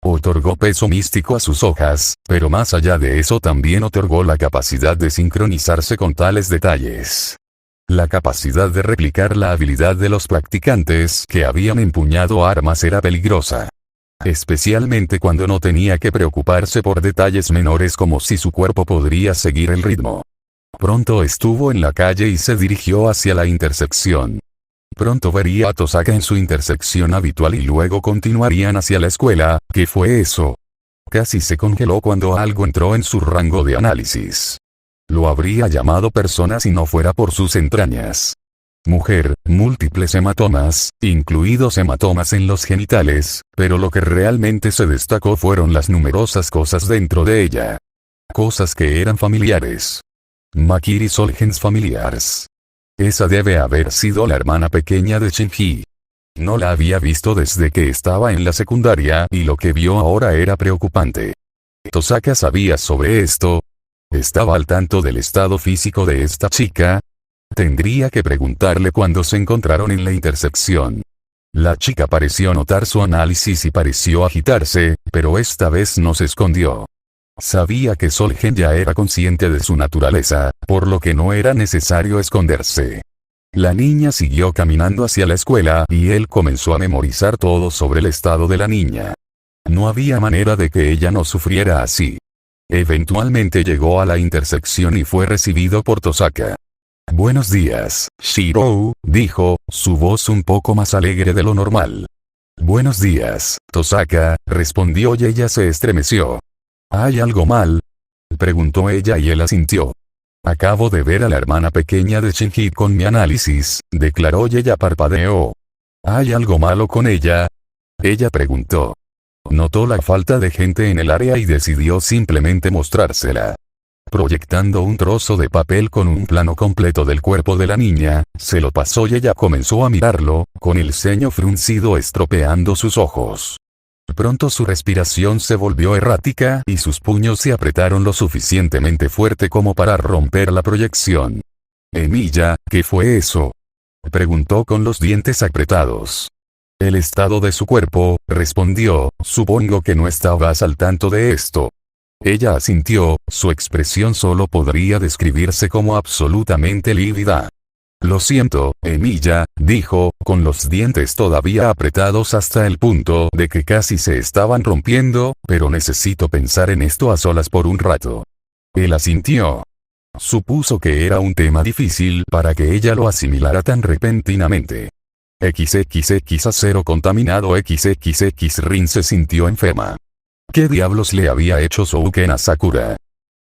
Otorgó peso místico a sus hojas, pero más allá de eso también otorgó la capacidad de sincronizarse con tales detalles. La capacidad de replicar la habilidad de los practicantes que habían empuñado armas era peligrosa. Especialmente cuando no tenía que preocuparse por detalles menores como si su cuerpo podría seguir el ritmo. Pronto estuvo en la calle y se dirigió hacia la intersección. Pronto vería a Tosaka en su intersección habitual y luego continuarían hacia la escuela. ¿Qué fue eso? Casi se congeló cuando algo entró en su rango de análisis. Lo habría llamado persona si no fuera por sus entrañas. Mujer, múltiples hematomas, incluidos hematomas en los genitales, pero lo que realmente se destacó fueron las numerosas cosas dentro de ella. Cosas que eran familiares. Makiri Solgens familiars. Esa debe haber sido la hermana pequeña de Shinji. No la había visto desde que estaba en la secundaria y lo que vio ahora era preocupante. ¿Tosaka sabía sobre esto? ¿Estaba al tanto del estado físico de esta chica? Tendría que preguntarle cuando se encontraron en la intersección. La chica pareció notar su análisis y pareció agitarse, pero esta vez no se escondió. Sabía que Solgen ya era consciente de su naturaleza, por lo que no era necesario esconderse. La niña siguió caminando hacia la escuela y él comenzó a memorizar todo sobre el estado de la niña. No había manera de que ella no sufriera así. Eventualmente llegó a la intersección y fue recibido por Tosaka. «Buenos días, Shirou», dijo, su voz un poco más alegre de lo normal. «Buenos días, Tosaka», respondió y ella se estremeció. «¿Hay algo mal?», preguntó ella y él asintió. «Acabo de ver a la hermana pequeña de Shinji con mi análisis», declaró y ella parpadeó. «¿Hay algo malo con ella?», ella preguntó. Notó la falta de gente en el área y decidió simplemente mostrársela. Proyectando un trozo de papel con un plano completo del cuerpo de la niña, se lo pasó y ella comenzó a mirarlo, con el ceño fruncido estropeando sus ojos. Pronto su respiración se volvió errática y sus puños se apretaron lo suficientemente fuerte como para romper la proyección. «Emilia, ¿qué fue eso?», preguntó con los dientes apretados. «El estado de su cuerpo», respondió, «supongo que no estabas al tanto de esto». Ella asintió, su expresión solo podría describirse como absolutamente lívida. «Lo siento, Emilia», dijo, con los dientes todavía apretados hasta el punto de que casi se estaban rompiendo, «pero necesito pensar en esto a solas por un rato». Él asintió. Supuso que era un tema difícil para que ella lo asimilara tan repentinamente. XXX acero contaminado XXX Rin se sintió enferma. ¿Qué diablos le había hecho Souken a Sakura?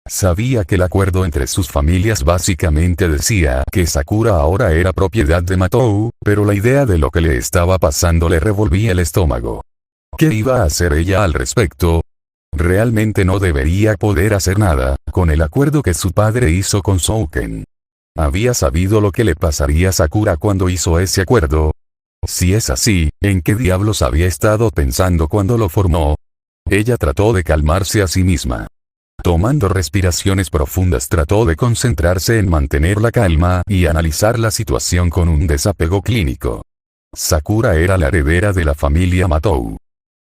Sabía que el acuerdo entre sus familias básicamente decía que Sakura ahora era propiedad de Matou, pero la idea de lo que le estaba pasando le revolvía el estómago. ¿Qué iba a hacer ella al respecto? Realmente no debería poder hacer nada, con el acuerdo que su padre hizo con Souken. ¿Había sabido lo que le pasaría a Sakura cuando hizo ese acuerdo? Si es así, ¿en qué diablos había estado pensando cuando lo formó? Ella trató de calmarse a sí misma. Tomando respiraciones profundas trató de concentrarse en mantener la calma y analizar la situación con un desapego clínico. Sakura era la heredera de la familia Matou.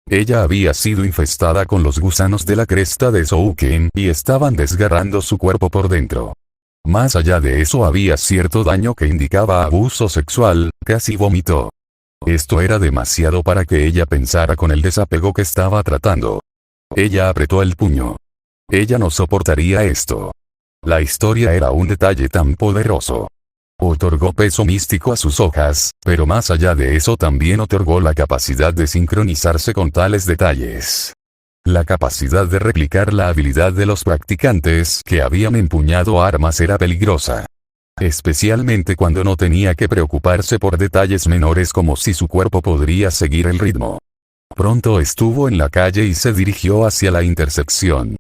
Ella había sido infestada con los gusanos de la cresta de Shouken y estaban desgarrando su cuerpo por dentro. Más allá de eso había cierto daño que indicaba abuso sexual, casi vomitó. Esto era demasiado para que ella pensara con el desapego que estaba tratando. Ella apretó el puño. Ella no soportaría esto. La historia era un detalle tan poderoso. Otorgó peso místico a sus hojas, pero más allá de eso también otorgó la capacidad de sincronizarse con tales detalles. La capacidad de replicar la habilidad de los practicantes que habían empuñado armas era peligrosa. Especialmente cuando no tenía que preocuparse por detalles menores como si su cuerpo podría seguir el ritmo. Pronto estuvo en la calle y se dirigió hacia la intersección.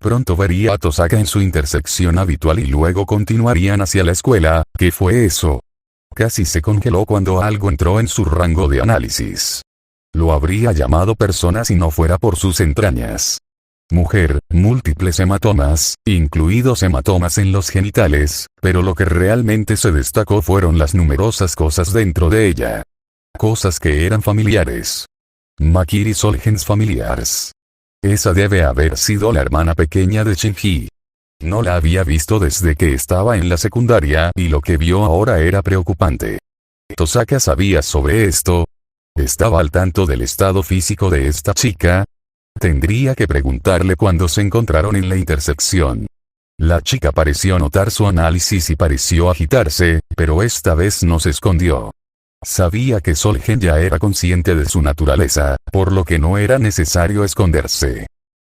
Pronto vería a Tosaka en su intersección habitual y luego continuarían hacia la escuela. ¿Qué fue eso? Casi se congeló cuando algo entró en su rango de análisis. Lo habría llamado persona si no fuera por sus entrañas. Mujer, múltiples hematomas, incluidos hematomas en los genitales, pero lo que realmente se destacó fueron las numerosas cosas dentro de ella. Cosas que eran familiares. Makiri Solgens familiars. Esa debe haber sido la hermana pequeña de Shinji. No la había visto desde que estaba en la secundaria y lo que vio ahora era preocupante. Tosaka sabía sobre esto. ¿Estaba al tanto del estado físico de esta chica? Tendría que preguntarle cuando se encontraron en la intersección. La chica pareció notar su análisis y pareció agitarse, pero esta vez no se escondió. Sabía que Solgen ya era consciente de su naturaleza, por lo que no era necesario esconderse.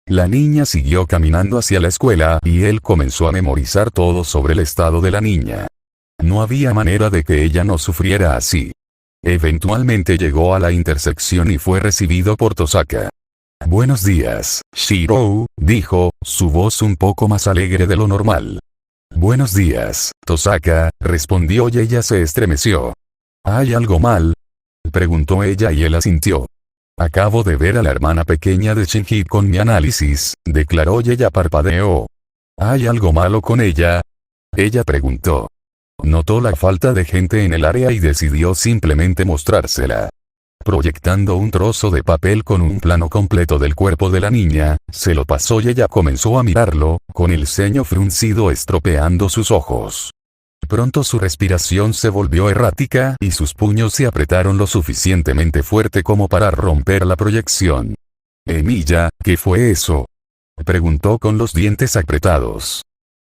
La niña siguió caminando hacia la escuela y él comenzó a memorizar todo sobre el estado de la niña. No había manera de que ella no sufriera así. Eventualmente llegó a la intersección y fue recibido por Tosaka. «Buenos días, Shirou», dijo, su voz un poco más alegre de lo normal. «Buenos días, Tosaka», respondió y ella se estremeció. ¿Hay algo mal?, preguntó ella y él asintió. «Acabo de ver a la hermana pequeña de Shinji con mi análisis», declaró y ella parpadeó. «¿Hay algo malo con ella?», ella preguntó. Notó la falta de gente en el área y decidió simplemente mostrársela. Proyectando un trozo de papel con un plano completo del cuerpo de la niña, se lo pasó y ella comenzó a mirarlo, con el ceño fruncido estropeando sus ojos. Pronto su respiración se volvió errática y sus puños se apretaron lo suficientemente fuerte como para romper la proyección. «Emilia, ¿qué fue eso?», preguntó con los dientes apretados.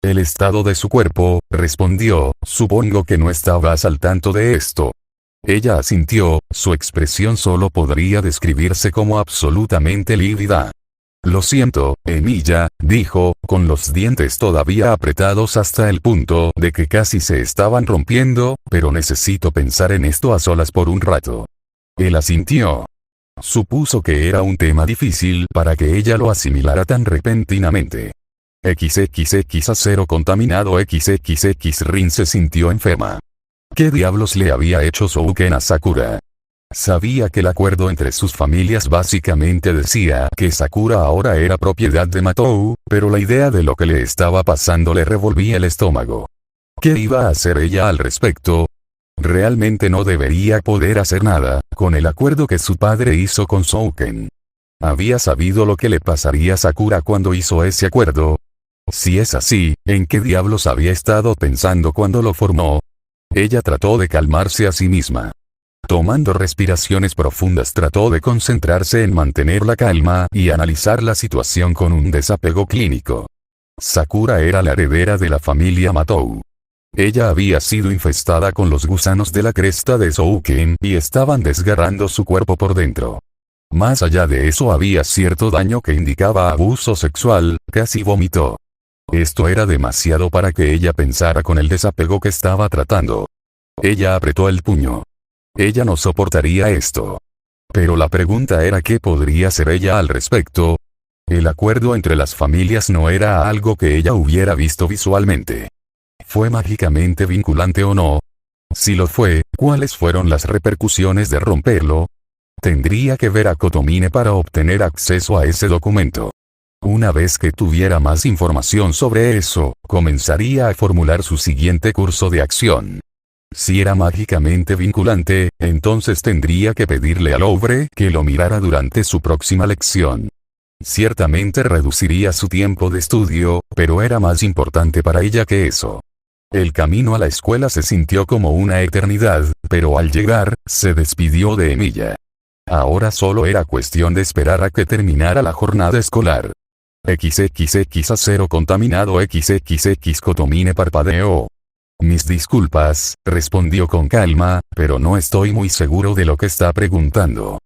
«El estado de su cuerpo», respondió, «supongo que no estabas al tanto de esto». Ella asintió, su expresión solo podría describirse como absolutamente lívida. «Lo siento, Emilia», dijo, con los dientes todavía apretados hasta el punto de que casi se estaban rompiendo, «pero necesito pensar en esto a solas por un rato». Él asintió. Supuso que era un tema difícil para que ella lo asimilara tan repentinamente. XXX acero contaminado XXX Rin se sintió enferma. ¿Qué diablos le había hecho Shouken a Sakura? Sabía que el acuerdo entre sus familias básicamente decía que Sakura ahora era propiedad de Matou, pero la idea de lo que le estaba pasando le revolvía el estómago. ¿Qué iba a hacer ella al respecto? Realmente no debería poder hacer nada, con el acuerdo que su padre hizo con Shouken. ¿Había sabido lo que le pasaría a Sakura cuando hizo ese acuerdo? Si es así, ¿en qué diablos había estado pensando cuando lo formó? Ella trató de calmarse a sí misma. Tomando respiraciones profundas trató de concentrarse en mantener la calma y analizar la situación con un desapego clínico. Sakura era la heredera de la familia Matou. Ella había sido infestada con los gusanos de la cresta de Shouken y estaban desgarrando su cuerpo por dentro. Más allá de eso había cierto daño que indicaba abuso sexual, casi vomitó. Esto era demasiado para que ella pensara con el desapego que estaba tratando. Ella apretó el puño. Ella no soportaría esto. Pero la pregunta era ¿qué podría hacer ella al respecto? El acuerdo entre las familias no era algo que ella hubiera visto visualmente. ¿Fue mágicamente vinculante o no? Si lo fue, ¿cuáles fueron las repercusiones de romperlo? Tendría que ver a Kotomine para obtener acceso a ese documento. Una vez que tuviera más información sobre eso, comenzaría a formular su siguiente curso de acción. Si era mágicamente vinculante, entonces tendría que pedirle a Louvre que lo mirara durante su próxima lección. Ciertamente reduciría su tiempo de estudio, pero era más importante para ella que eso. El camino a la escuela se sintió como una eternidad, pero al llegar, se despidió de Emilia. Ahora solo era cuestión de esperar a que terminara la jornada escolar. XXX acero contaminado XXX Cotomine parpadeó. Mis disculpas, respondió con calma, pero no estoy muy seguro de lo que está preguntando.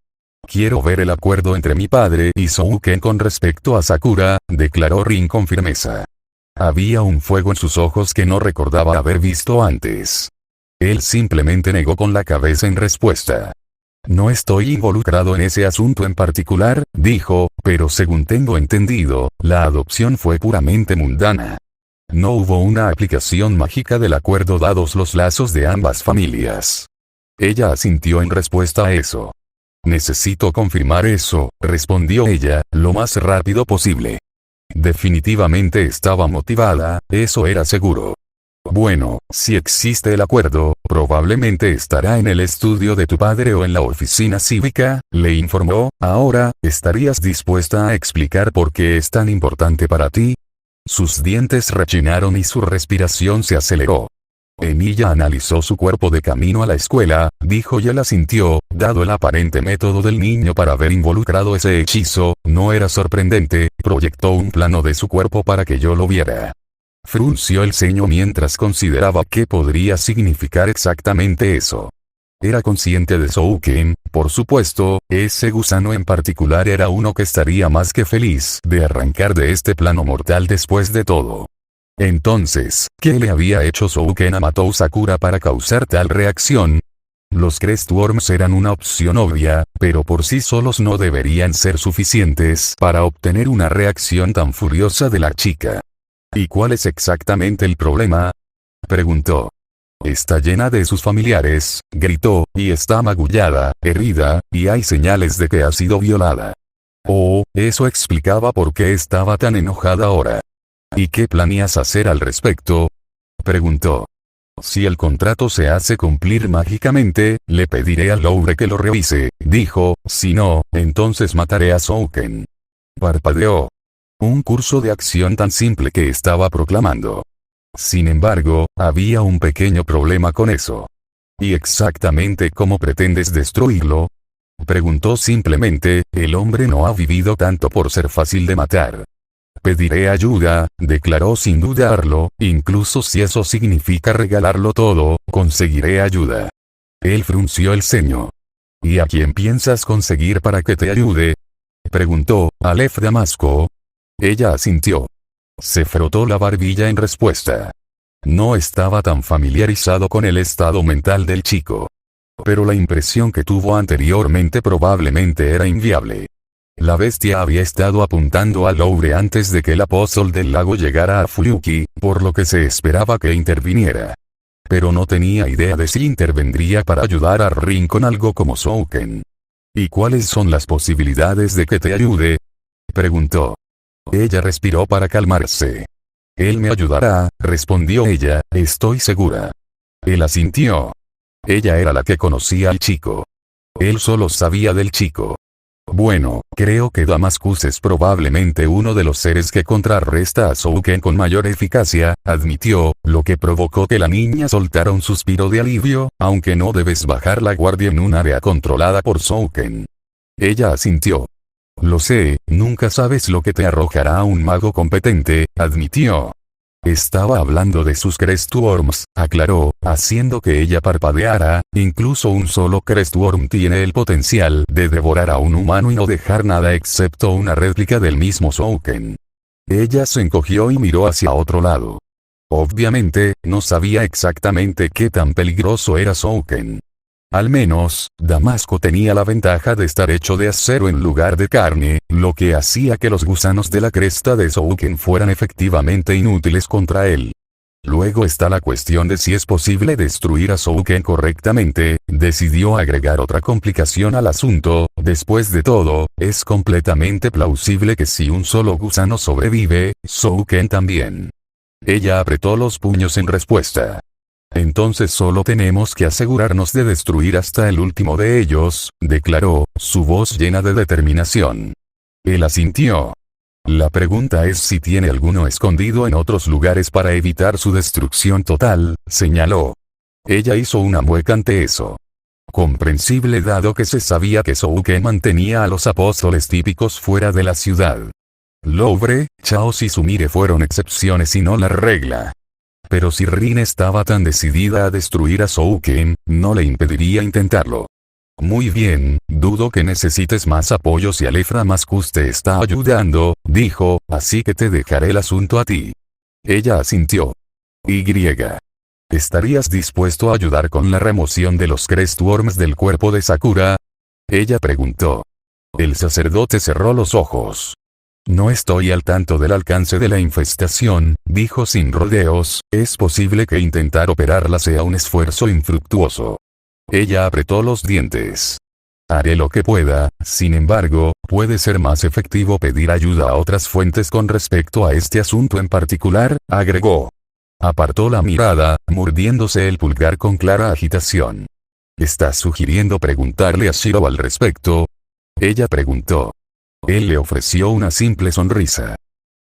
Quiero ver el acuerdo entre mi padre y Souken con respecto a Sakura, declaró Rin con firmeza. Había un fuego en sus ojos que no recordaba haber visto antes. Él simplemente negó con la cabeza en respuesta. No estoy involucrado en ese asunto en particular, dijo, pero según tengo entendido, la adopción fue puramente mundana. No hubo una aplicación mágica del acuerdo dados los lazos de ambas familias. Ella asintió en respuesta a eso. Necesito confirmar eso, respondió ella, lo más rápido posible. Definitivamente estaba motivada, eso era seguro. Bueno, si existe el acuerdo, probablemente estará en el estudio de tu padre o en la oficina cívica, le informó. Ahora, ¿estarías dispuesta a explicar por qué es tan importante para ti? Sus dientes rechinaron y su respiración se aceleró. Emilia analizó su cuerpo de camino a la escuela, dijo y él asintió, dado el aparente método del niño para haber involucrado ese hechizo, no era sorprendente, proyectó un plano de su cuerpo para que yo lo viera. Frunció el ceño mientras consideraba qué podría significar exactamente eso. Era consciente de Souken, por supuesto, ese gusano en particular era uno que estaría más que feliz de arrancar de este plano mortal después de todo. Entonces, ¿qué le había hecho Souken a Matou Sakura para causar tal reacción? Los Crestworms eran una opción obvia, pero por sí solos no deberían ser suficientes para obtener una reacción tan furiosa de la chica. ¿Y cuál es exactamente el problema?, preguntó. Está llena de sus familiares, gritó, y está magullada, herida, y hay señales de que ha sido violada. Oh, eso explicaba por qué estaba tan enojada ahora. ¿Y qué planeas hacer al respecto?, preguntó. Si el contrato se hace cumplir mágicamente, le pediré a Louvre que lo revise, dijo, si no, entonces mataré a Souken. Parpadeó. Un curso de acción tan simple que estaba proclamando. Sin embargo, había un pequeño problema con eso. ¿Y exactamente cómo pretendes destruirlo?, preguntó simplemente. El hombre no ha vivido tanto por ser fácil de matar. Pediré ayuda, declaró sin dudarlo, incluso si eso significa regalarlo todo, conseguiré ayuda. Él frunció el ceño. ¿Y a quién piensas conseguir para que te ayude?, preguntó. Aleph Damasco. Ella asintió. Se frotó la barbilla en respuesta. No estaba tan familiarizado con el estado mental del chico. Pero la impresión que tuvo anteriormente probablemente era inviable. La bestia había estado apuntando a Louvre antes de que el apóstol del lago llegara a Fuyuki, por lo que se esperaba que interviniera. Pero no tenía idea de si intervendría para ayudar a Rin con algo como Souken. ¿Y cuáles son las posibilidades de que te ayude?, preguntó. Ella respiró para calmarse. Él me ayudará, respondió ella, estoy segura. Él asintió. Ella era la que conocía al chico. Él solo sabía del chico. Bueno, creo que Damascus es probablemente uno de los seres que contrarresta a Souken con mayor eficacia, admitió, lo que provocó que la niña soltara un suspiro de alivio, aunque no debes bajar la guardia en un área controlada por Souken. Ella asintió. Lo sé, nunca sabes lo que te arrojará un mago competente, admitió. Estaba hablando de sus Crestworms, aclaró, haciendo que ella parpadeara. Incluso un solo Crestworm tiene el potencial de devorar a un humano y no dejar nada excepto una réplica del mismo Souken. Ella se encogió y miró hacia otro lado. Obviamente, no sabía exactamente qué tan peligroso era Souken. Al menos, Damasco tenía la ventaja de estar hecho de acero en lugar de carne, lo que hacía que los gusanos de la cresta de Souken fueran efectivamente inútiles contra él. Luego está la cuestión de si es posible destruir a Souken correctamente, decidió agregar otra complicación al asunto. Después de todo, es completamente plausible que si un solo gusano sobrevive, Souken también. Ella apretó los puños en respuesta. Entonces solo tenemos que asegurarnos de destruir hasta el último de ellos, declaró, su voz llena de determinación. Él asintió. La pregunta es si tiene alguno escondido en otros lugares para evitar su destrucción total, señaló. Ella hizo una mueca ante eso. Comprensible dado que se sabía que Souken mantenía a los apóstoles típicos fuera de la ciudad. Louvre, Chaos y Sumire fueron excepciones y no la regla. Pero si Rin estaba tan decidida a destruir a Souken, no le impediría intentarlo. Muy bien, dudo que necesites más apoyo si Alefra Mascus te está ayudando, dijo, así que te dejaré el asunto a ti. Ella asintió. Y. ¿Estarías dispuesto a ayudar con la remoción de los Crestworms del cuerpo de Sakura? Ella preguntó. El sacerdote cerró los ojos. No estoy al tanto del alcance de la infestación, dijo sin rodeos, es posible que intentar operarla sea un esfuerzo infructuoso. Ella apretó los dientes. Haré lo que pueda, sin embargo, puede ser más efectivo pedir ayuda a otras fuentes con respecto a este asunto en particular, agregó. Apartó la mirada, mordiéndose el pulgar con clara agitación. ¿Estás sugiriendo preguntarle a Shiro al respecto? Ella preguntó. Él le ofreció una simple sonrisa.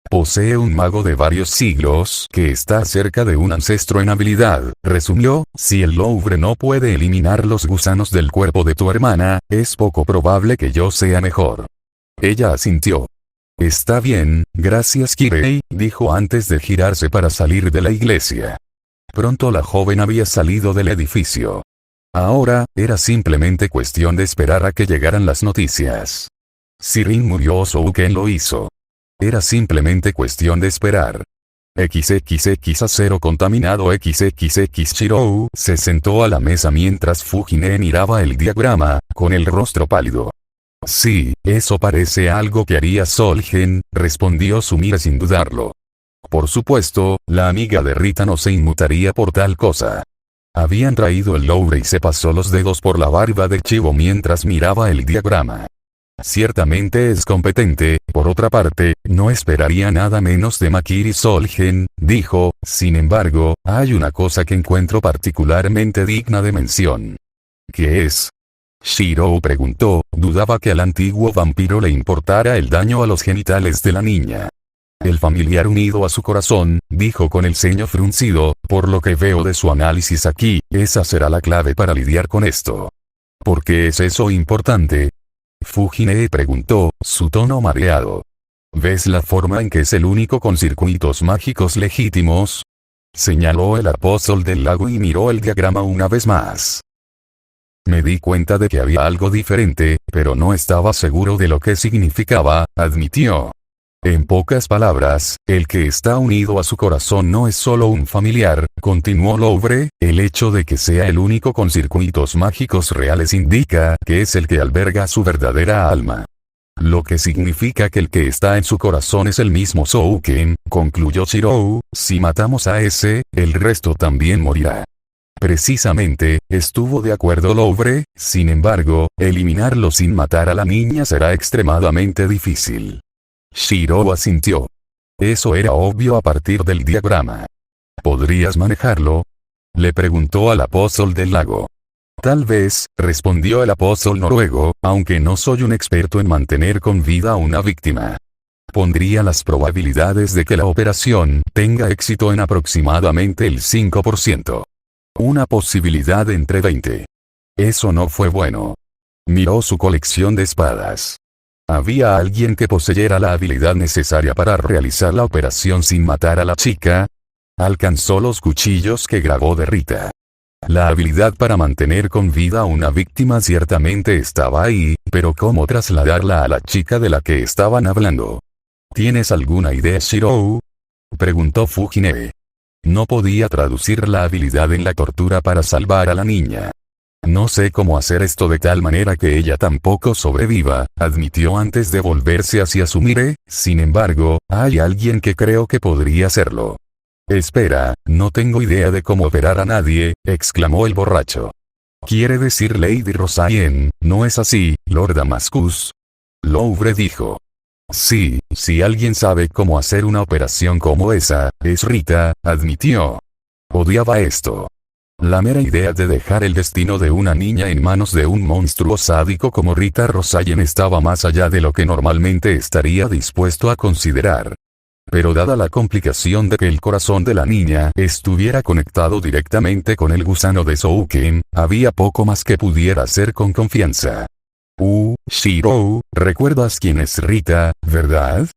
Posee un mago de varios siglos que está cerca de un ancestro en habilidad, resumió, si el Louvre no puede eliminar los gusanos del cuerpo de tu hermana, es poco probable que yo sea mejor. Ella asintió. Está bien, gracias Kirei, dijo antes de girarse para salir de la iglesia. Pronto la joven había salido del edificio. Ahora, era simplemente cuestión de esperar a que llegaran las noticias. Si Rin murió o Souken lo hizo. Era simplemente cuestión de esperar. XXX contaminado XXX Shirou se sentó a la mesa mientras Fujine miraba el diagrama, con el rostro pálido. Sí, eso parece algo que haría Solgen, respondió Sumire sin dudarlo. Por supuesto, la amiga de Rita no se inmutaría por tal cosa. Habían traído el Louvre y se pasó los dedos por la barba de chivo mientras miraba el diagrama. Ciertamente es competente, por otra parte, no esperaría nada menos de Makiri Solgen, dijo, sin embargo, hay una cosa que encuentro particularmente digna de mención. ¿Qué es? Shirou preguntó, dudaba que al antiguo vampiro le importara el daño a los genitales de la niña. El familiar unido a su corazón, dijo con el ceño fruncido, por lo que veo de su análisis aquí, esa será la clave para lidiar con esto. ¿Por qué es eso importante? Fujine preguntó, su tono mareado. ¿Ves la forma en que es el único con circuitos mágicos legítimos? Señaló el apóstol del lago y miró el diagrama una vez más. Me di cuenta de que había algo diferente, pero no estaba seguro de lo que significaba, admitió. En pocas palabras, el que está unido a su corazón no es solo un familiar, continuó Louvre, el hecho de que sea el único con circuitos mágicos reales indica que es el que alberga su verdadera alma. Lo que significa que el que está en su corazón es el mismo Souken, concluyó Shirou, si matamos a ese, el resto también morirá. Precisamente, estuvo de acuerdo Louvre, sin embargo, eliminarlo sin matar a la niña será extremadamente difícil. Shirou asintió. Eso era obvio a partir del diagrama. ¿Podrías manejarlo? Le preguntó al apóstol del lago. Tal vez, respondió el apóstol noruego, aunque no soy un experto en mantener con vida a una víctima. Pondría las probabilidades de que la operación tenga éxito en aproximadamente el 5%. Una posibilidad entre 20. Eso no fue bueno. Miró su colección de espadas. ¿Había alguien que poseyera la habilidad necesaria para realizar la operación sin matar a la chica? Alcanzó los cuchillos que grabó de Rita. La habilidad para mantener con vida a una víctima ciertamente estaba ahí, pero ¿cómo trasladarla a la chica de la que estaban hablando? ¿Tienes alguna idea, Shirou? Preguntó Fujine. No podía traducir la habilidad en la tortura para salvar a la niña. No sé cómo hacer esto de tal manera que ella tampoco sobreviva, admitió antes de volverse hacia Sumire, sin embargo, hay alguien que creo que podría hacerlo. Espera, no tengo idea de cómo operar a nadie, exclamó el borracho. Quiere decir Lady Rosayen, ¿no es así, Lord Damascus? Louvre dijo. Sí, si alguien sabe cómo hacer una operación como esa, es Rita, admitió. Odiaba esto. La mera idea de dejar el destino de una niña en manos de un monstruo sádico como Rita Rosayen estaba más allá de lo que normalmente estaría dispuesto a considerar. Pero dada la complicación de que el corazón de la niña estuviera conectado directamente con el gusano de Souken, había poco más que pudiera hacer con confianza. Shiro, ¿recuerdas quién es Rita, verdad?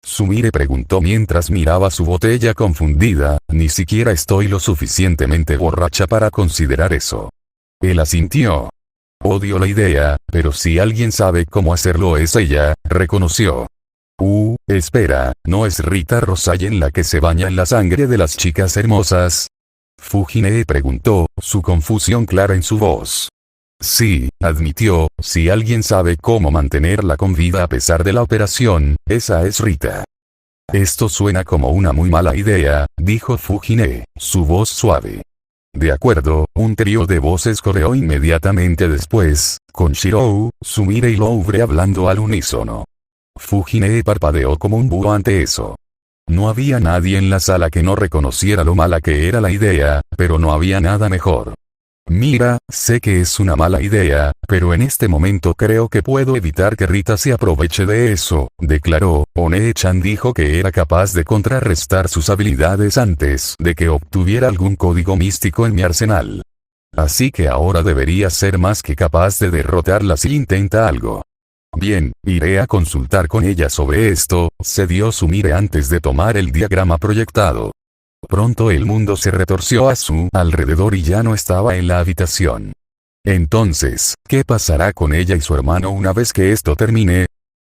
Sumire preguntó mientras miraba su botella confundida. Ni siquiera estoy lo suficientemente borracha para considerar eso. Él asintió. Odio la idea, pero si alguien sabe cómo hacerlo es ella, reconoció. Espera, ¿no es Rita Rosayen la que se baña en la sangre de las chicas hermosas? Fujine preguntó, su confusión clara en su voz. Sí, admitió, si alguien sabe cómo mantenerla con vida a pesar de la operación, esa es Rita. Esto suena como una muy mala idea, dijo Fujine, su voz suave. De acuerdo, un trío de voces corrió inmediatamente después, con Shiro, Sumire y Louvre hablando al unísono. Fujine parpadeó como un búho ante eso. No había nadie en la sala que no reconociera lo mala que era la idea, pero no había nada mejor. Mira, sé que es una mala idea, pero en este momento creo que puedo evitar que Rita se aproveche de eso, declaró. One-chan dijo que era capaz de contrarrestar sus habilidades antes de que obtuviera algún código místico en mi arsenal. Así que ahora debería ser más que capaz de derrotarla si intenta algo. Bien, iré a consultar con ella sobre esto, cedió Sumire antes de tomar el diagrama proyectado. Pronto el mundo se retorció a su alrededor y ya no estaba en la habitación. Entonces, ¿qué pasará con ella y su hermano una vez que esto termine?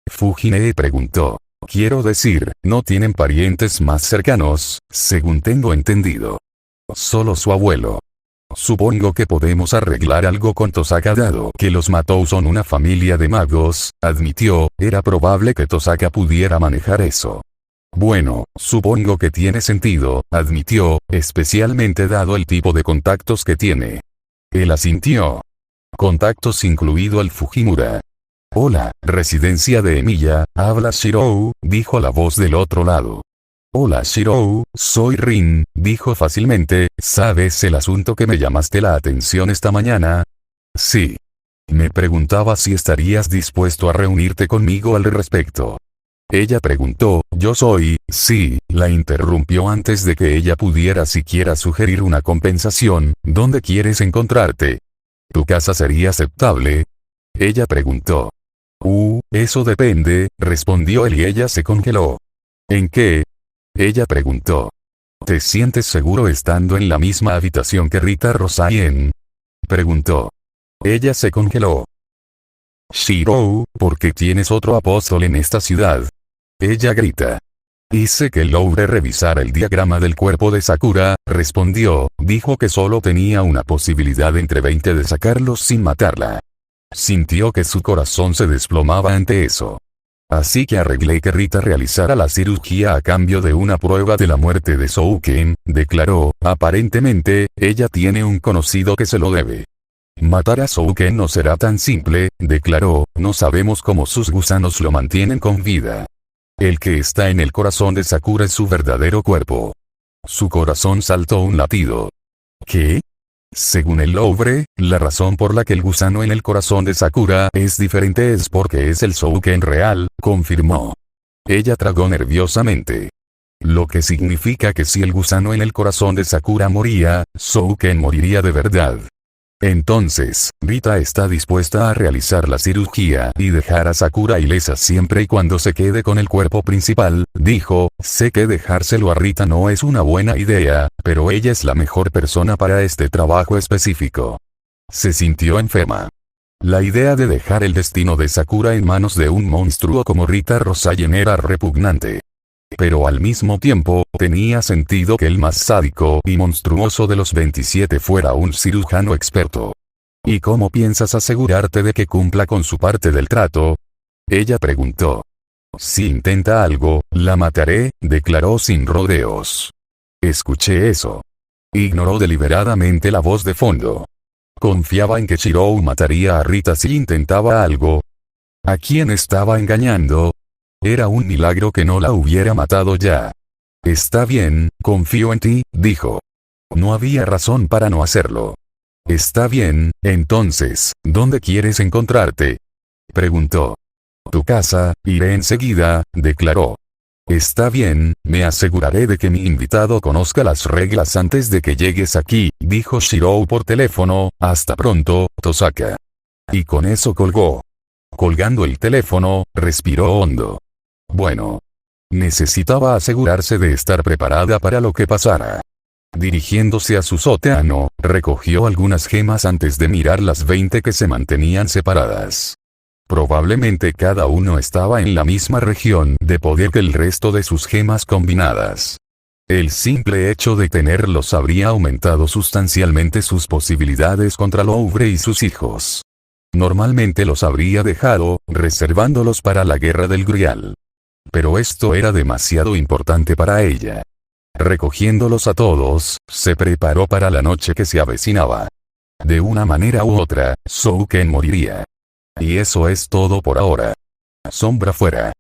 Fujine preguntó. Quiero decir, no tienen parientes más cercanos, según tengo entendido. Solo su abuelo. Supongo que podemos arreglar algo con Tosaka dado que los Matou son una familia de magos, admitió, era probable que Tosaka pudiera manejar eso. Bueno, supongo que tiene sentido, admitió, especialmente dado el tipo de contactos que tiene. Él asintió. Contactos incluido el Fujimura. Hola, residencia de Emilia, habla Shiro, dijo la voz del otro lado. Hola Shiro, soy Rin, dijo fácilmente, ¿sabes el asunto que me llamaste la atención esta mañana? Sí. Me preguntaba si estarías dispuesto a reunirte conmigo al respecto. Ella preguntó, sí, la interrumpió antes de que ella pudiera siquiera sugerir una compensación, ¿dónde quieres encontrarte? ¿Tu casa sería aceptable? Ella preguntó. Eso depende, respondió él y ella se congeló. ¿En qué? Ella preguntó. ¿Te sientes seguro estando en la misma habitación que Rita Rosayen? Preguntó. Ella se congeló. Shiro, ¿por qué tienes otro apóstol en esta ciudad? Ella grita. Hice que Louvre revisara el diagrama del cuerpo de Sakura, respondió, dijo que solo tenía una posibilidad entre 20 de sacarlos sin matarla. Sintió que su corazón se desplomaba ante eso. Así que arreglé que Rita realizara la cirugía a cambio de una prueba de la muerte de Souken, declaró, aparentemente, ella tiene un conocido que se lo debe. Matar a Souken no será tan simple, declaró, no sabemos cómo sus gusanos lo mantienen con vida. El que está en el corazón de Sakura es su verdadero cuerpo. Su corazón saltó un latido. ¿Qué? Según el Louvre, la razón por la que el gusano en el corazón de Sakura es diferente es porque es el Souken real, confirmó. Ella tragó nerviosamente. Lo que significa que si el gusano en el corazón de Sakura moría, Souken moriría de verdad. Entonces, Rita está dispuesta a realizar la cirugía y dejar a Sakura ilesa siempre y cuando se quede con el cuerpo principal, dijo, sé que dejárselo a Rita no es una buena idea, pero ella es la mejor persona para este trabajo específico. Se sintió enferma. La idea de dejar el destino de Sakura en manos de un monstruo como Rita Rosayen era repugnante. Pero al mismo tiempo, tenía sentido que el más sádico y monstruoso de los 27 fuera un cirujano experto. ¿Y cómo piensas asegurarte de que cumpla con su parte del trato? Ella preguntó. Si intenta algo, la mataré, declaró sin rodeos. Escuché eso. Ignoró deliberadamente la voz de fondo. Confiaba en que Shirou mataría a Rita si intentaba algo. ¿A quién estaba engañando? Era un milagro que no la hubiera matado ya. Está bien, confío en ti, dijo. No había razón para no hacerlo. Está bien, entonces, ¿dónde quieres encontrarte? Preguntó. Tu casa, iré enseguida, declaró. Está bien, me aseguraré de que mi invitado conozca las reglas antes de que llegues aquí, dijo Shirou por teléfono. Hasta pronto, Tosaka. Y con eso colgó. Colgando el teléfono, respiró hondo. Bueno. Necesitaba asegurarse de estar preparada para lo que pasara. Dirigiéndose a su sótano, recogió algunas gemas antes de mirar las 20 que se mantenían separadas. Probablemente cada uno estaba en la misma región de poder que el resto de sus gemas combinadas. El simple hecho de tenerlos habría aumentado sustancialmente sus posibilidades contra Louvre y sus hijos. Normalmente los habría dejado, reservándolos para la guerra del Grial. Pero esto era demasiado importante para ella. Recogiéndolos a todos, se preparó para la noche que se avecinaba. De una manera u otra, Zhou Ken moriría. Y eso es todo por ahora. Sombra fuera.